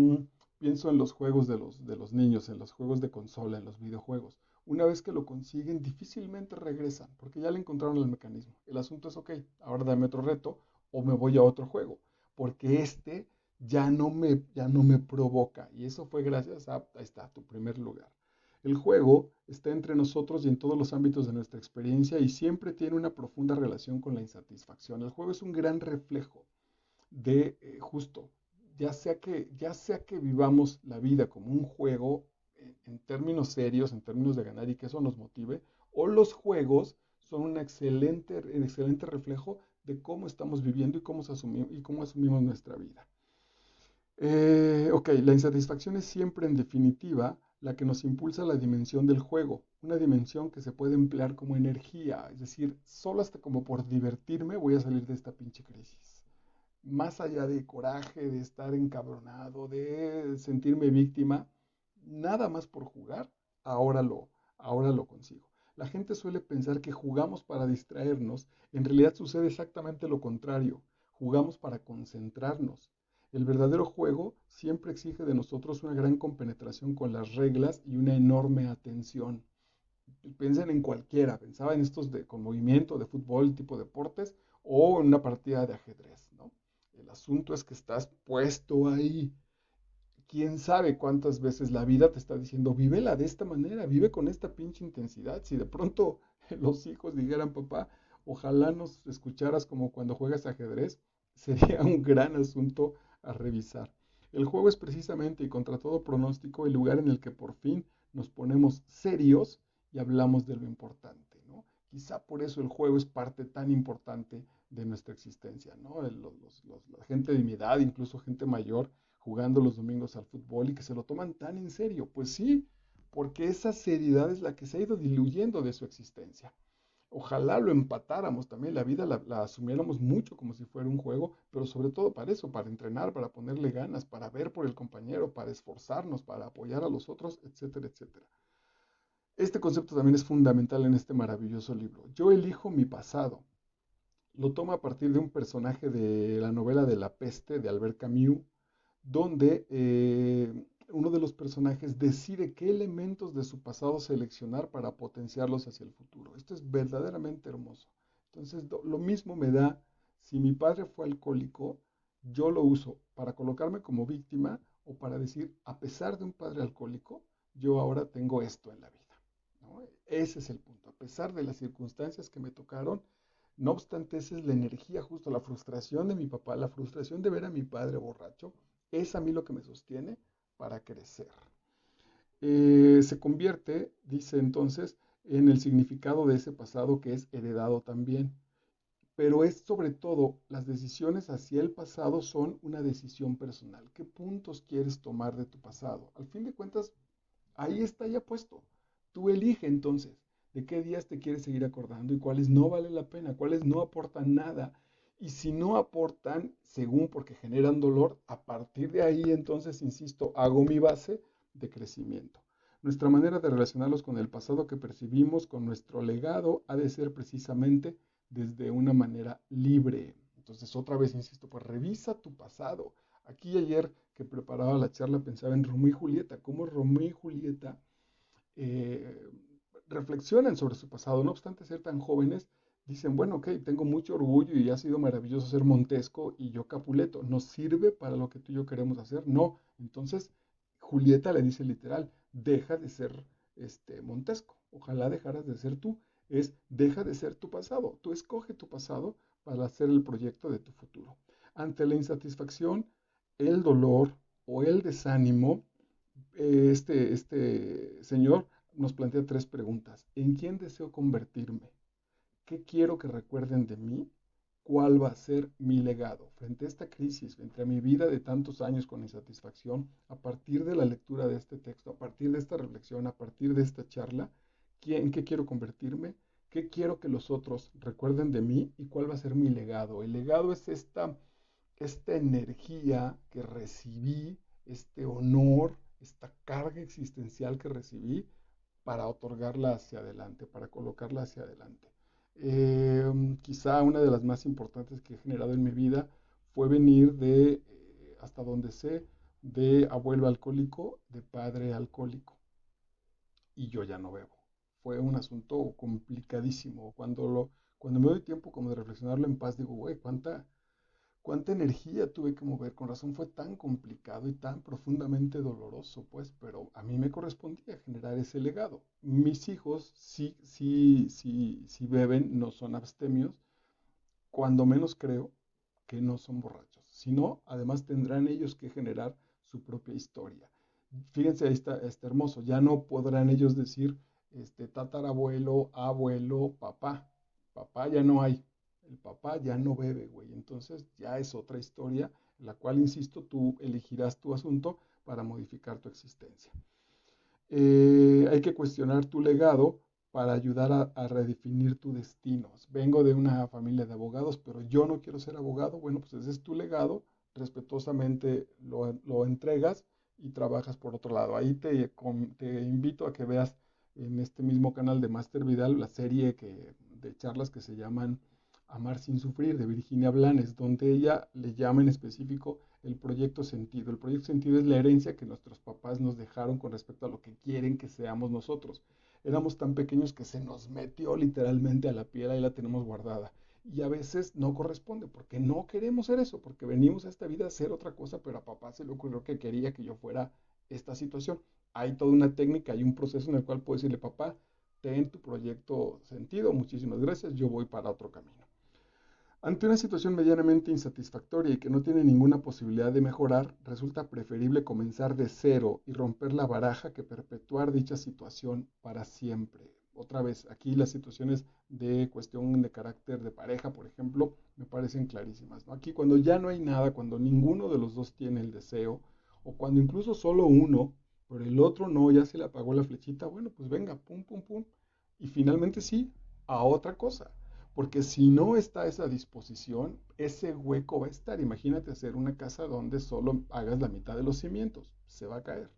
A: pienso en los juegos de los niños, en los juegos de consola, en los videojuegos, una vez que lo consiguen, difícilmente regresan, porque ya le encontraron el mecanismo. El asunto es, ok, ahora dame otro reto o me voy a otro juego, porque este ya no me provoca. Y eso fue gracias a, ahí está, tu primer lugar. El juego está entre nosotros y en todos los ámbitos de nuestra experiencia y siempre tiene una profunda relación con la insatisfacción. El juego es un gran reflejo de justo, ya sea que vivamos la vida como un juego en términos serios, en términos de ganar y que eso nos motive, o los juegos son un excelente reflejo de cómo estamos viviendo y cómo asumimos nuestra vida. Ok, la insatisfacción es siempre, en definitiva, la que nos impulsa a la dimensión del juego, una dimensión que se puede emplear como energía, es decir, solo hasta como por divertirme voy a salir de esta pinche crisis. Más allá de coraje, de estar encabronado, de sentirme víctima, nada más por jugar, ahora lo, ahora lo consigo. La gente suele pensar que jugamos para distraernos, en realidad sucede exactamente lo contrario, jugamos para concentrarnos. El verdadero juego siempre exige de nosotros una gran compenetración con las reglas y una enorme atención. Piensen en cualquiera, pensaba en estos con movimiento de fútbol, tipo deportes, o en una partida de ajedrez, ¿no? El asunto es que estás puesto ahí. Quién sabe cuántas veces la vida te está diciendo, vívela de esta manera, vive con esta pinche intensidad. Si de pronto los hijos dijeran, papá, ojalá nos escucharas como cuando juegas ajedrez, sería un gran asunto a revisar. El juego es precisamente y contra todo pronóstico el lugar en el que por fin nos ponemos serios y hablamos de lo importante, ¿no? Quizá por eso el juego es parte tan importante de nuestra existencia, ¿no? La gente de mi edad, incluso gente mayor, jugando los domingos al fútbol y que se lo toman tan en serio. Pues sí, porque esa seriedad es la que se ha ido diluyendo de su existencia. Ojalá lo empatáramos también, la vida la asumiéramos mucho como si fuera un juego, pero sobre todo para eso, para entrenar, para ponerle ganas, para ver por el compañero, para esforzarnos, para apoyar a los otros, etcétera, etcétera. Este concepto también es fundamental en este maravilloso libro. Yo elijo mi pasado. Lo toma a partir de un personaje de la novela de La Peste de Albert Camus, donde uno de los personajes decide qué elementos de su pasado seleccionar para potenciarlos hacia el futuro. Esto es verdaderamente hermoso. Entonces, lo mismo me da, si mi padre fue alcohólico, yo lo uso para colocarme como víctima o para decir, a pesar de un padre alcohólico, yo ahora tengo esto en la vida, ¿no? Ese es el punto. A pesar de las circunstancias que me tocaron, no obstante, esa es la energía, justo la frustración de mi papá, la frustración de ver a mi padre borracho, es a mí lo que me sostiene para crecer. Se convierte, dice entonces, en el significado de ese pasado que es heredado también. Pero es sobre todo, las decisiones hacia el pasado son una decisión personal. ¿Qué puntos quieres tomar de tu pasado? Al fin de cuentas, ahí está ya puesto. Tú elige entonces de qué días te quieres seguir acordando y cuáles no vale la pena, cuáles no aportan nada. Y si no aportan, según porque generan dolor, a partir de ahí entonces, insisto, hago mi base de crecimiento. Nuestra manera de relacionarlos con el pasado que percibimos, con nuestro legado, ha de ser precisamente desde una manera libre. Entonces, otra vez, insisto, pues revisa tu pasado. Aquí ayer que preparaba la charla pensaba en Romeo y Julieta, cómo Romeo y Julieta eh, reflexionan sobre su pasado, no obstante ser tan jóvenes, dicen, bueno, ok, tengo mucho orgullo y ha sido maravilloso ser Montesco y yo Capuleto. ¿Nos sirve para lo que tú y yo queremos hacer? No. Entonces, Julieta le dice literal, deja de ser Montesco. Ojalá dejaras de ser tú. Es, deja de ser tu pasado. Tú escoge tu pasado para hacer el proyecto de tu futuro. Ante la insatisfacción, el dolor o el desánimo, este señor nos plantea tres preguntas. ¿En quién deseo convertirme? ¿Qué quiero que recuerden de mí? ¿Cuál va a ser mi legado? Frente a esta crisis, frente a mi vida de tantos años con insatisfacción, a partir de la lectura de este texto, a partir de esta reflexión, a partir de esta charla, ¿en qué quiero convertirme? ¿Qué quiero que los otros recuerden de mí? ¿Y cuál va a ser mi legado? El legado es esta energía que recibí, este honor, esta carga existencial que recibí para otorgarla hacia adelante, para colocarla hacia adelante. Quizá una de las más importantes que he generado en mi vida fue venir hasta donde sé, de abuelo alcohólico, de padre alcohólico, y yo ya no bebo. Fue un asunto complicadísimo. Cuando me doy tiempo como de reflexionarlo en paz, digo, güey, cuánta energía tuve que mover, con razón fue tan complicado y tan profundamente doloroso, pues, pero a mí me correspondía generar ese legado. Mis hijos sí, sí, sí, sí beben, no son abstemios, cuando menos creo que no son borrachos, sino además tendrán ellos que generar su propia historia. Fíjense, ahí está hermoso, ya no podrán ellos decir tatarabuelo, abuelo, papá. Papá ya no hay, el papá ya no bebe, güey. Entonces ya es otra historia, en la cual, insisto, tú elegirás tu asunto para modificar tu existencia. Hay que cuestionar tu legado para ayudar a redefinir tu destino. Vengo de una familia de abogados, pero yo no quiero ser abogado. Bueno, pues ese es tu legado, respetuosamente lo entregas y trabajas por otro lado. Ahí te invito a que veas en este mismo canal de Master Vidal la serie de charlas que se llaman Amar sin sufrir, de Virginia Blanes, donde ella le llama en específico el proyecto sentido. El proyecto sentido es la herencia que nuestros papás nos dejaron con respecto a lo que quieren que seamos nosotros. Éramos tan pequeños que se nos metió literalmente a la piel y la tenemos guardada. Y a veces no corresponde, porque no queremos ser eso, porque venimos a esta vida a ser otra cosa, pero a papá se le ocurrió que quería que yo fuera esta situación. Hay toda una técnica, hay un proceso en el cual puedo decirle, papá, ten tu proyecto sentido, muchísimas gracias, yo voy para otro camino. Ante una situación medianamente insatisfactoria y que no tiene ninguna posibilidad de mejorar, resulta preferible comenzar de cero y romper la baraja que perpetuar dicha situación para siempre. Otra vez, aquí las situaciones de cuestión de carácter de pareja, por ejemplo, me parecen clarísimas, ¿no? Aquí cuando ya no hay nada, cuando ninguno de los dos tiene el deseo, o cuando incluso solo uno, pero el otro no, ya se le apagó la flechita, bueno, pues venga, pum, pum, pum. Y finalmente sí, a otra cosa. Porque si no está esa disposición, ese hueco va a estar. Imagínate hacer una casa donde solo hagas la mitad de los cimientos. Se va a caer.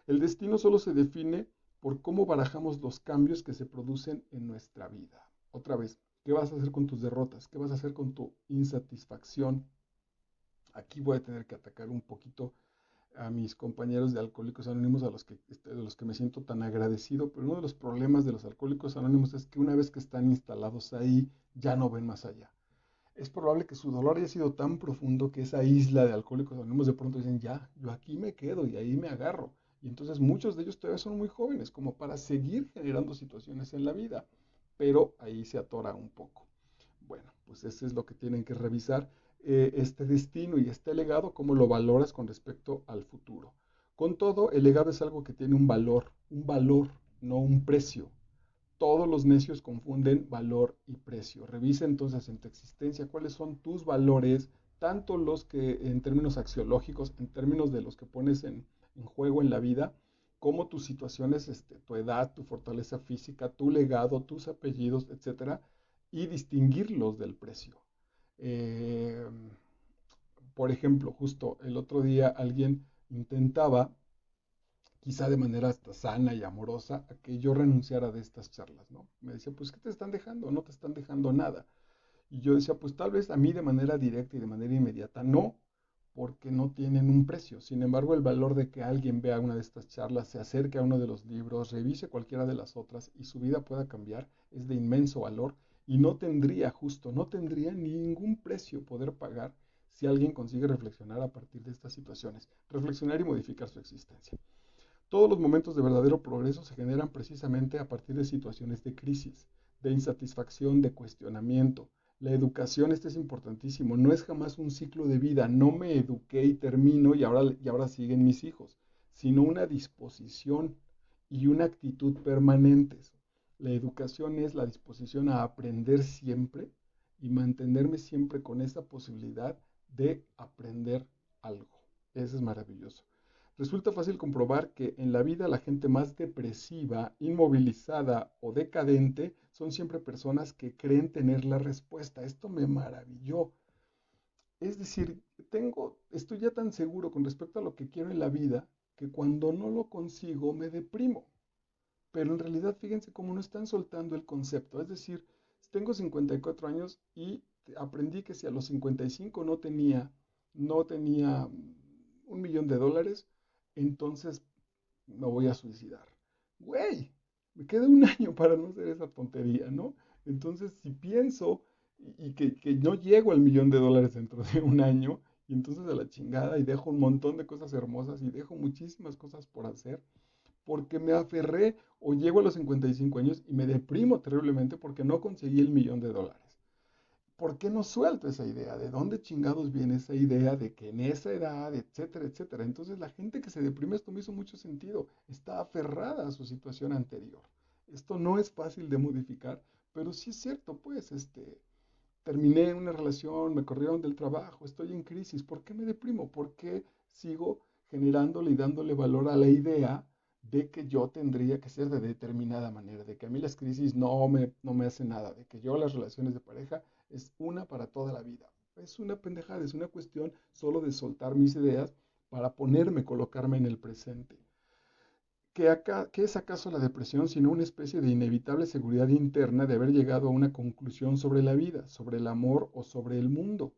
A: El destino solo se define por cómo barajamos los cambios que se producen en nuestra vida. Otra vez, ¿qué vas a hacer con tus derrotas? ¿Qué vas a hacer con tu insatisfacción? Aquí voy a tener que atacar un poquito a mis compañeros de Alcohólicos Anónimos, de los que me siento tan agradecido, pero uno de los problemas de los Alcohólicos Anónimos es que una vez que están instalados ahí, ya no ven más allá. Es probable que su dolor haya sido tan profundo que esa isla de Alcohólicos Anónimos de pronto dicen, ya, yo aquí me quedo y ahí me agarro. Y entonces muchos de ellos todavía son muy jóvenes como para seguir generando situaciones en la vida, pero ahí se atora un poco. Bueno, pues eso es lo que tienen que revisar, este destino y este legado, cómo lo valoras con respecto al futuro. Con todo, el legado es algo que tiene un valor, no un precio. Todos los necios confunden valor y precio. Revisa entonces en tu existencia cuáles son tus valores, tanto los que en términos axiológicos, en términos de los que pones en juego en la vida, como tus situaciones, tu edad, tu fortaleza física, tu legado, tus apellidos, etcétera, y distinguirlos del precio. Eh, por ejemplo, justo el otro día alguien intentaba, quizá de manera hasta sana y amorosa, a que yo renunciara de estas charlas, ¿no? Me decía, pues, ¿qué te están dejando? No te están dejando nada. Y yo decía, pues tal vez a mí de manera directa y de manera inmediata no, porque no tienen un precio. Sin embargo, el valor de que alguien vea una de estas charlas, se acerque a uno de los libros, revise cualquiera de las otras y su vida pueda cambiar, es de inmenso valor. Y no tendría, justo, no tendría ningún precio poder pagar si alguien consigue reflexionar a partir de estas situaciones, reflexionar y modificar su existencia. Todos los momentos de verdadero progreso se generan precisamente a partir de situaciones de crisis, de insatisfacción, de cuestionamiento. La educación, este es importantísimo, no es jamás un ciclo de vida, no me eduqué y termino y ahora siguen mis hijos, sino una disposición y una actitud permanentes. La educación es la disposición a aprender siempre y mantenerme siempre con esa posibilidad de aprender algo. Eso es maravilloso. Resulta fácil comprobar que en la vida la gente más depresiva, inmovilizada o decadente son siempre personas que creen tener la respuesta. Esto me maravilló. Es decir, estoy ya tan seguro con respecto a lo que quiero en la vida que cuando no lo consigo me deprimo. Pero en realidad fíjense cómo no están soltando el concepto. Es decir, tengo 54 años y aprendí que si a los 55 no tenía $1 millón, entonces me voy a suicidar. Güey, me queda un año para no hacer esa tontería, ¿no? Entonces, si pienso y que no llego al $1 millón dentro de un año, y entonces a la chingada y dejo un montón de cosas hermosas y dejo muchísimas cosas por hacer, porque me aferré o llego a los 55 años y me deprimo terriblemente porque no conseguí el $1 millón. ¿Por qué no suelto esa idea? ¿De dónde chingados viene esa idea de que en esa edad, etcétera, etcétera? Entonces la gente que se deprime, esto me hizo mucho sentido, está aferrada a su situación anterior. Esto no es fácil de modificar, pero sí es cierto, pues, terminé una relación, me corrieron del trabajo, estoy en crisis. ¿Por qué me deprimo? ¿Por qué sigo generándole y dándole valor a la idea de que yo tendría que ser de determinada manera, de que a mí las crisis no me hacen nada, de que yo las relaciones de pareja es una para toda la vida? Es una pendejada, es una cuestión solo de soltar mis ideas para colocarme en el presente. ¿Qué es acaso la depresión sino una especie de inevitable seguridad interna de haber llegado a una conclusión sobre la vida, sobre el amor o sobre el mundo?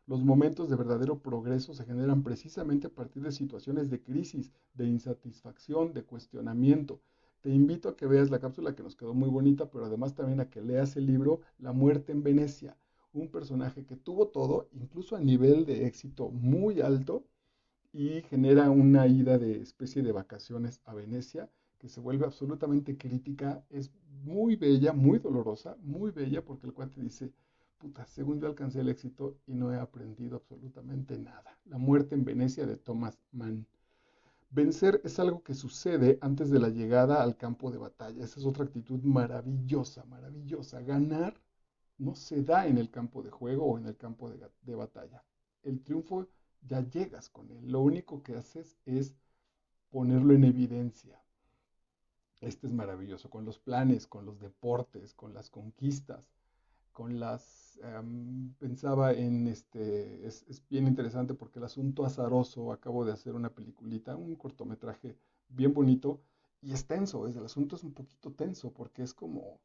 A: Los momentos de verdadero progreso se generan precisamente a partir de situaciones de crisis, de insatisfacción, de cuestionamiento. Te invito a que veas la cápsula que nos quedó muy bonita, pero además también a que leas el libro La muerte en Venecia, un personaje que tuvo todo, incluso a nivel de éxito muy alto, y genera una ida de especie de vacaciones a Venecia que se vuelve absolutamente crítica, es muy bella, muy dolorosa, muy bella porque el cuate dice, puta, según yo alcancé el éxito y no he aprendido absolutamente nada. La muerte en Venecia de Thomas Mann. Vencer es algo que sucede antes de la llegada al campo de batalla. Esa es otra actitud maravillosa, maravillosa. Ganar no se da en el campo de juego o en el campo de batalla. El triunfo ya llegas con él. Lo único que haces es ponerlo en evidencia. Este es maravilloso, con los planes, con los deportes, con las conquistas, con pensaba en es bien interesante porque el asunto azaroso, acabo de hacer una peliculita, un cortometraje bien bonito y es tenso, el asunto es un poquito tenso porque es como,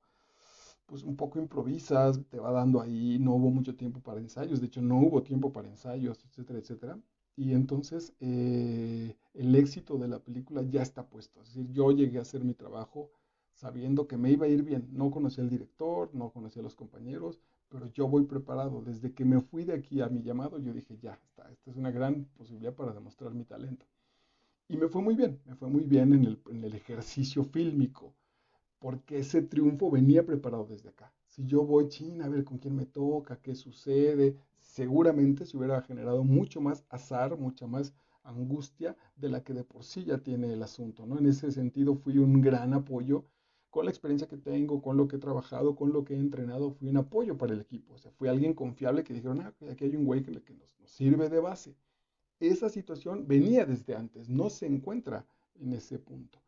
A: pues un poco improvisas, te va dando ahí, no hubo mucho tiempo para ensayos, de hecho no hubo tiempo para ensayos, etcétera, etcétera. Y entonces el éxito de la película ya está puesto. Es decir, yo llegué a hacer mi trabajo sabiendo que me iba a ir bien. No conocía al director, no conocía a los compañeros, pero yo voy preparado. Desde que me fui de aquí a mi llamado, yo dije, ya está, esta es una gran posibilidad para demostrar mi talento. Y me fue muy bien en el ejercicio fílmico porque ese triunfo venía preparado desde acá. Si yo voy, China, a ver con quién me toca, qué sucede, seguramente se hubiera generado mucho más azar, mucha más angustia de la que de por sí ya tiene el asunto, ¿no? En ese sentido fui un gran apoyo con la experiencia que tengo, con lo que he trabajado, con lo que he entrenado, fui un apoyo para el equipo. O sea, fui alguien confiable que dijeron, aquí hay un güey que nos sirve de base. Esa situación venía desde antes, no se encuentra en ese punto.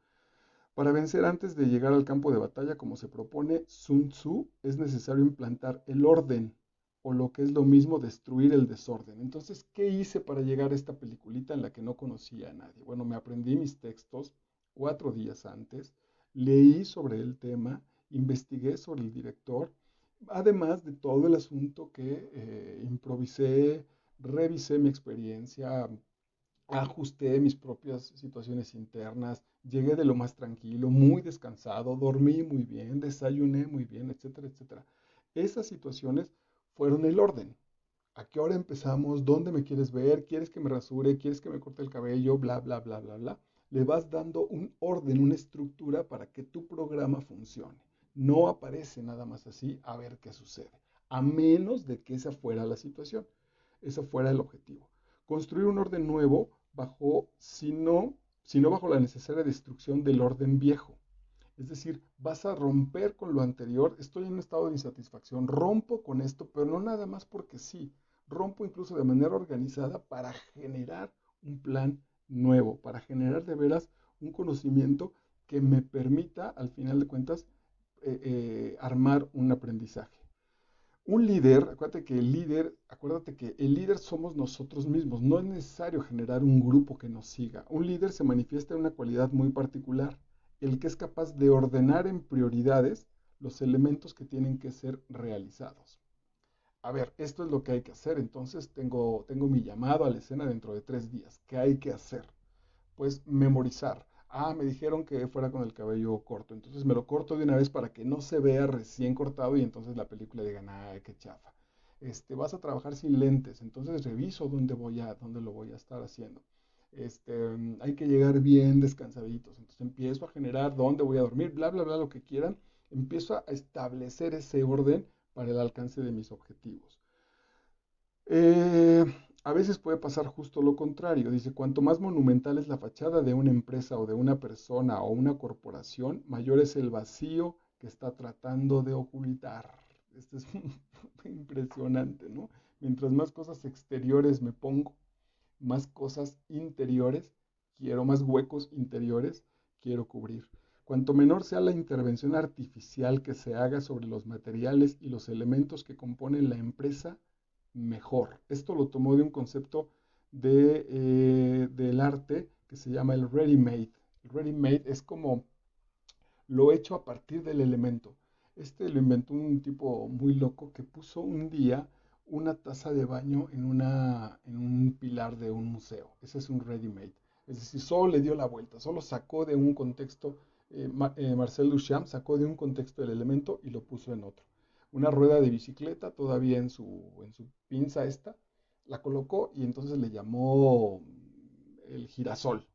A: Para vencer antes de llegar al campo de batalla, como se propone Sun Tzu, es necesario implantar el orden, o lo que es lo mismo, destruir el desorden. Entonces, ¿qué hice para llegar a esta peliculita en la que no conocía a nadie? Bueno, me aprendí mis textos 4 días antes, leí sobre el tema, investigué sobre el director, además de todo el asunto que improvisé, revisé mi experiencia, ajusté mis propias situaciones internas, llegué de lo más tranquilo, muy descansado, dormí muy bien, desayuné muy bien, etcétera, etcétera. Esas situaciones fueron el orden. ¿A qué hora empezamos? ¿Dónde me quieres ver? ¿Quieres que me rasure? ¿Quieres que me corte el cabello? Bla, bla, bla, bla, bla. Le vas dando un orden, una estructura para que tu programa funcione. No aparece nada más así a ver qué sucede, a menos de que esa fuera la situación, ese fuera el objetivo. Construir un orden nuevo bajo, si no bajo la necesaria destrucción del orden viejo. Es decir, vas a romper con lo anterior. Estoy en un estado de insatisfacción, rompo con esto, pero no nada más porque sí. Rompo incluso de manera organizada para generar un plan nuevo, para generar de veras un conocimiento que me permita, al final de cuentas, armar un aprendizaje. Un líder, acuérdate que el líder somos nosotros mismos. No es necesario generar un grupo que nos siga. Un líder se manifiesta en una cualidad muy particular, el que es capaz de ordenar en prioridades los elementos que tienen que ser realizados. A ver, esto es lo que hay que hacer. Entonces tengo mi llamado a la escena dentro de 3 días. ¿Qué hay que hacer? Pues memorizar. Ah, me dijeron que fuera con el cabello corto, entonces me lo corto de una vez para que no se vea recién cortado y entonces la película diga, ah, qué chafa. Vas a trabajar sin lentes, entonces reviso dónde lo voy a estar haciendo. Hay que llegar bien descansaditos, entonces empiezo a generar dónde voy a dormir, bla, bla, bla, lo que quieran. Empiezo a establecer ese orden para el alcance de mis objetivos. Eh, a veces puede pasar justo lo contrario. Dice, cuanto más monumental es la fachada de una empresa o de una persona o una corporación, mayor es el vacío que está tratando de ocultar. Esto es impresionante, ¿no? Mientras más cosas exteriores me pongo, más cosas interiores quiero, más huecos interiores quiero cubrir. Cuanto menor sea la intervención artificial que se haga sobre los materiales y los elementos que componen la empresa, mejor. Esto lo tomó de un concepto del arte que se llama el ready-made. El ready-made es como lo hecho a partir del elemento. Lo inventó un tipo muy loco que puso un día una taza de baño en un pilar de un museo. Ese es un ready-made. Es decir, solo le dio la vuelta, solo sacó de un contexto, Marcel Duchamp sacó de un contexto el elemento y lo puso en otro. Una rueda de bicicleta todavía en su pinza esta, la colocó y entonces le llamó el girasol.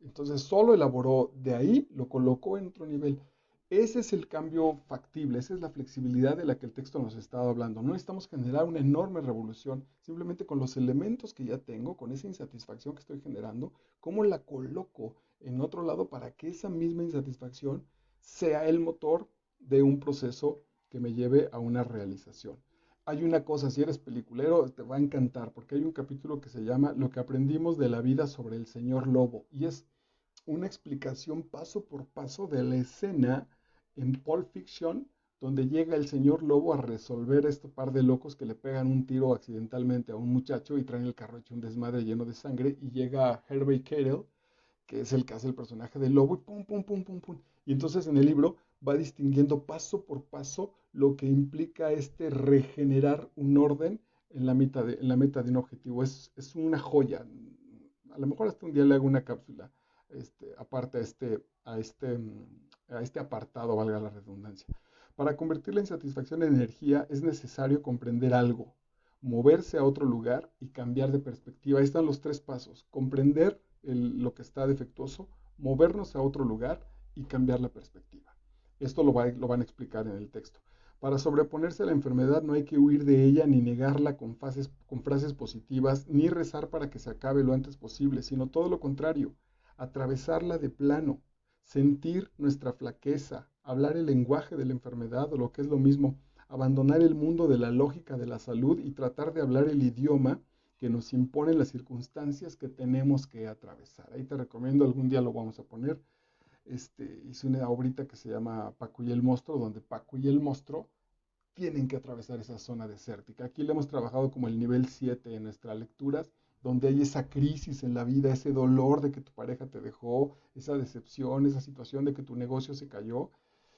A: Entonces solo elaboró de ahí, lo colocó en otro nivel. Ese es el cambio factible, esa es la flexibilidad de la que el texto nos estaba hablando. No necesitamos generar una enorme revolución, simplemente con los elementos que ya tengo, con esa insatisfacción que estoy generando, cómo la coloco en otro lado para que esa misma insatisfacción sea el motor de un proceso que me lleve a una realización. Hay una cosa, si eres peliculero, te va a encantar, porque hay un capítulo que se llama Lo que aprendimos de la vida sobre el señor Lobo, y es una explicación paso por paso de la escena en Pulp Fiction, donde llega el señor Lobo a resolver este par de locos que le pegan un tiro accidentalmente a un muchacho y traen el carro hecho un desmadre lleno de sangre, y llega Harvey Keitel, que es el que hace el personaje del lobo, y pum, pum, pum, pum, pum. Y entonces en el libro va distinguiendo paso por paso lo que implica regenerar un orden en la meta de un objetivo. Es una joya. A lo mejor hasta un día le hago una cápsula aparte a este apartado, valga la redundancia. Para convertir la insatisfacción en energía es necesario comprender algo, moverse a otro lugar y cambiar de perspectiva. Ahí están los 3 pasos. Comprender lo que está defectuoso, movernos a otro lugar y cambiar la perspectiva. Esto lo van a explicar en el texto. Para sobreponerse a la enfermedad no hay que huir de ella ni negarla con frases positivas, ni rezar para que se acabe lo antes posible, sino todo lo contrario, atravesarla de plano, sentir nuestra flaqueza, hablar el lenguaje de la enfermedad o lo que es lo mismo, abandonar el mundo de la lógica de la salud y tratar de hablar el idioma que nos imponen las circunstancias que tenemos que atravesar. Ahí te recomiendo, algún día lo vamos a poner. Hice una obrita que se llama Paco y el Monstruo, donde Paco y el Monstruo tienen que atravesar esa zona desértica. Aquí le hemos trabajado como el nivel 7 en nuestras lecturas, donde hay esa crisis en la vida, ese dolor de que tu pareja te dejó, esa decepción, esa situación de que tu negocio se cayó.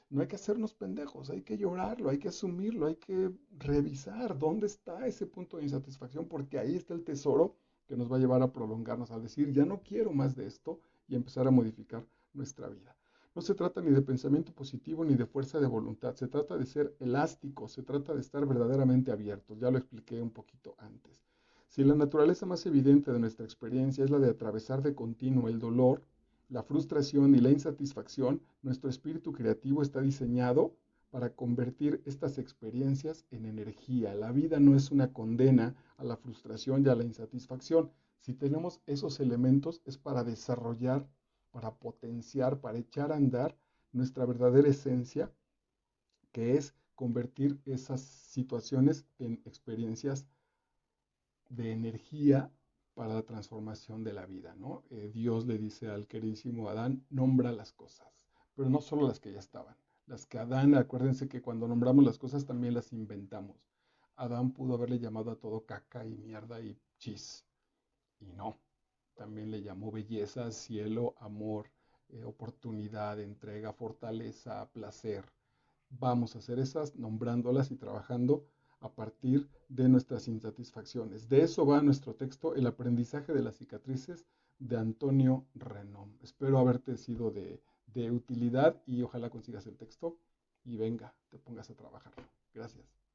A: No hay que hacernos pendejos, hay que llorarlo, hay que asumirlo, hay que revisar dónde está ese punto de insatisfacción, porque ahí está el tesoro que nos va a llevar a prolongarnos, a decir, ya no quiero más de esto y empezar a modificar nuestra vida. No se trata ni de pensamiento positivo ni de fuerza de voluntad, se trata de ser elástico, se trata de estar verdaderamente abiertos, ya lo expliqué un poquito antes. Si la naturaleza más evidente de nuestra experiencia es la de atravesar de continuo el dolor, la frustración y la insatisfacción, nuestro espíritu creativo está diseñado para convertir estas experiencias en energía. La vida no es una condena a la frustración y a la insatisfacción. Si tenemos esos elementos es para desarrollar, para potenciar, para echar a andar nuestra verdadera esencia, que es convertir esas situaciones en experiencias de energía para la transformación de la vida, ¿no? Dios le dice al queridísimo Adán, nombra las cosas, pero no solo las que ya estaban, las que Adán, acuérdense que cuando nombramos las cosas también las inventamos. Adán pudo haberle llamado a todo caca y mierda y chis, y no, también le llamó belleza, cielo, amor, oportunidad, entrega, fortaleza, placer. Vamos a hacer esas nombrándolas y trabajando a partir de nuestras insatisfacciones. De eso va nuestro texto, El aprendizaje de las cicatrices de Antonio Renom. Espero haberte sido de utilidad y ojalá consigas el texto y venga, te pongas a trabajar. Gracias.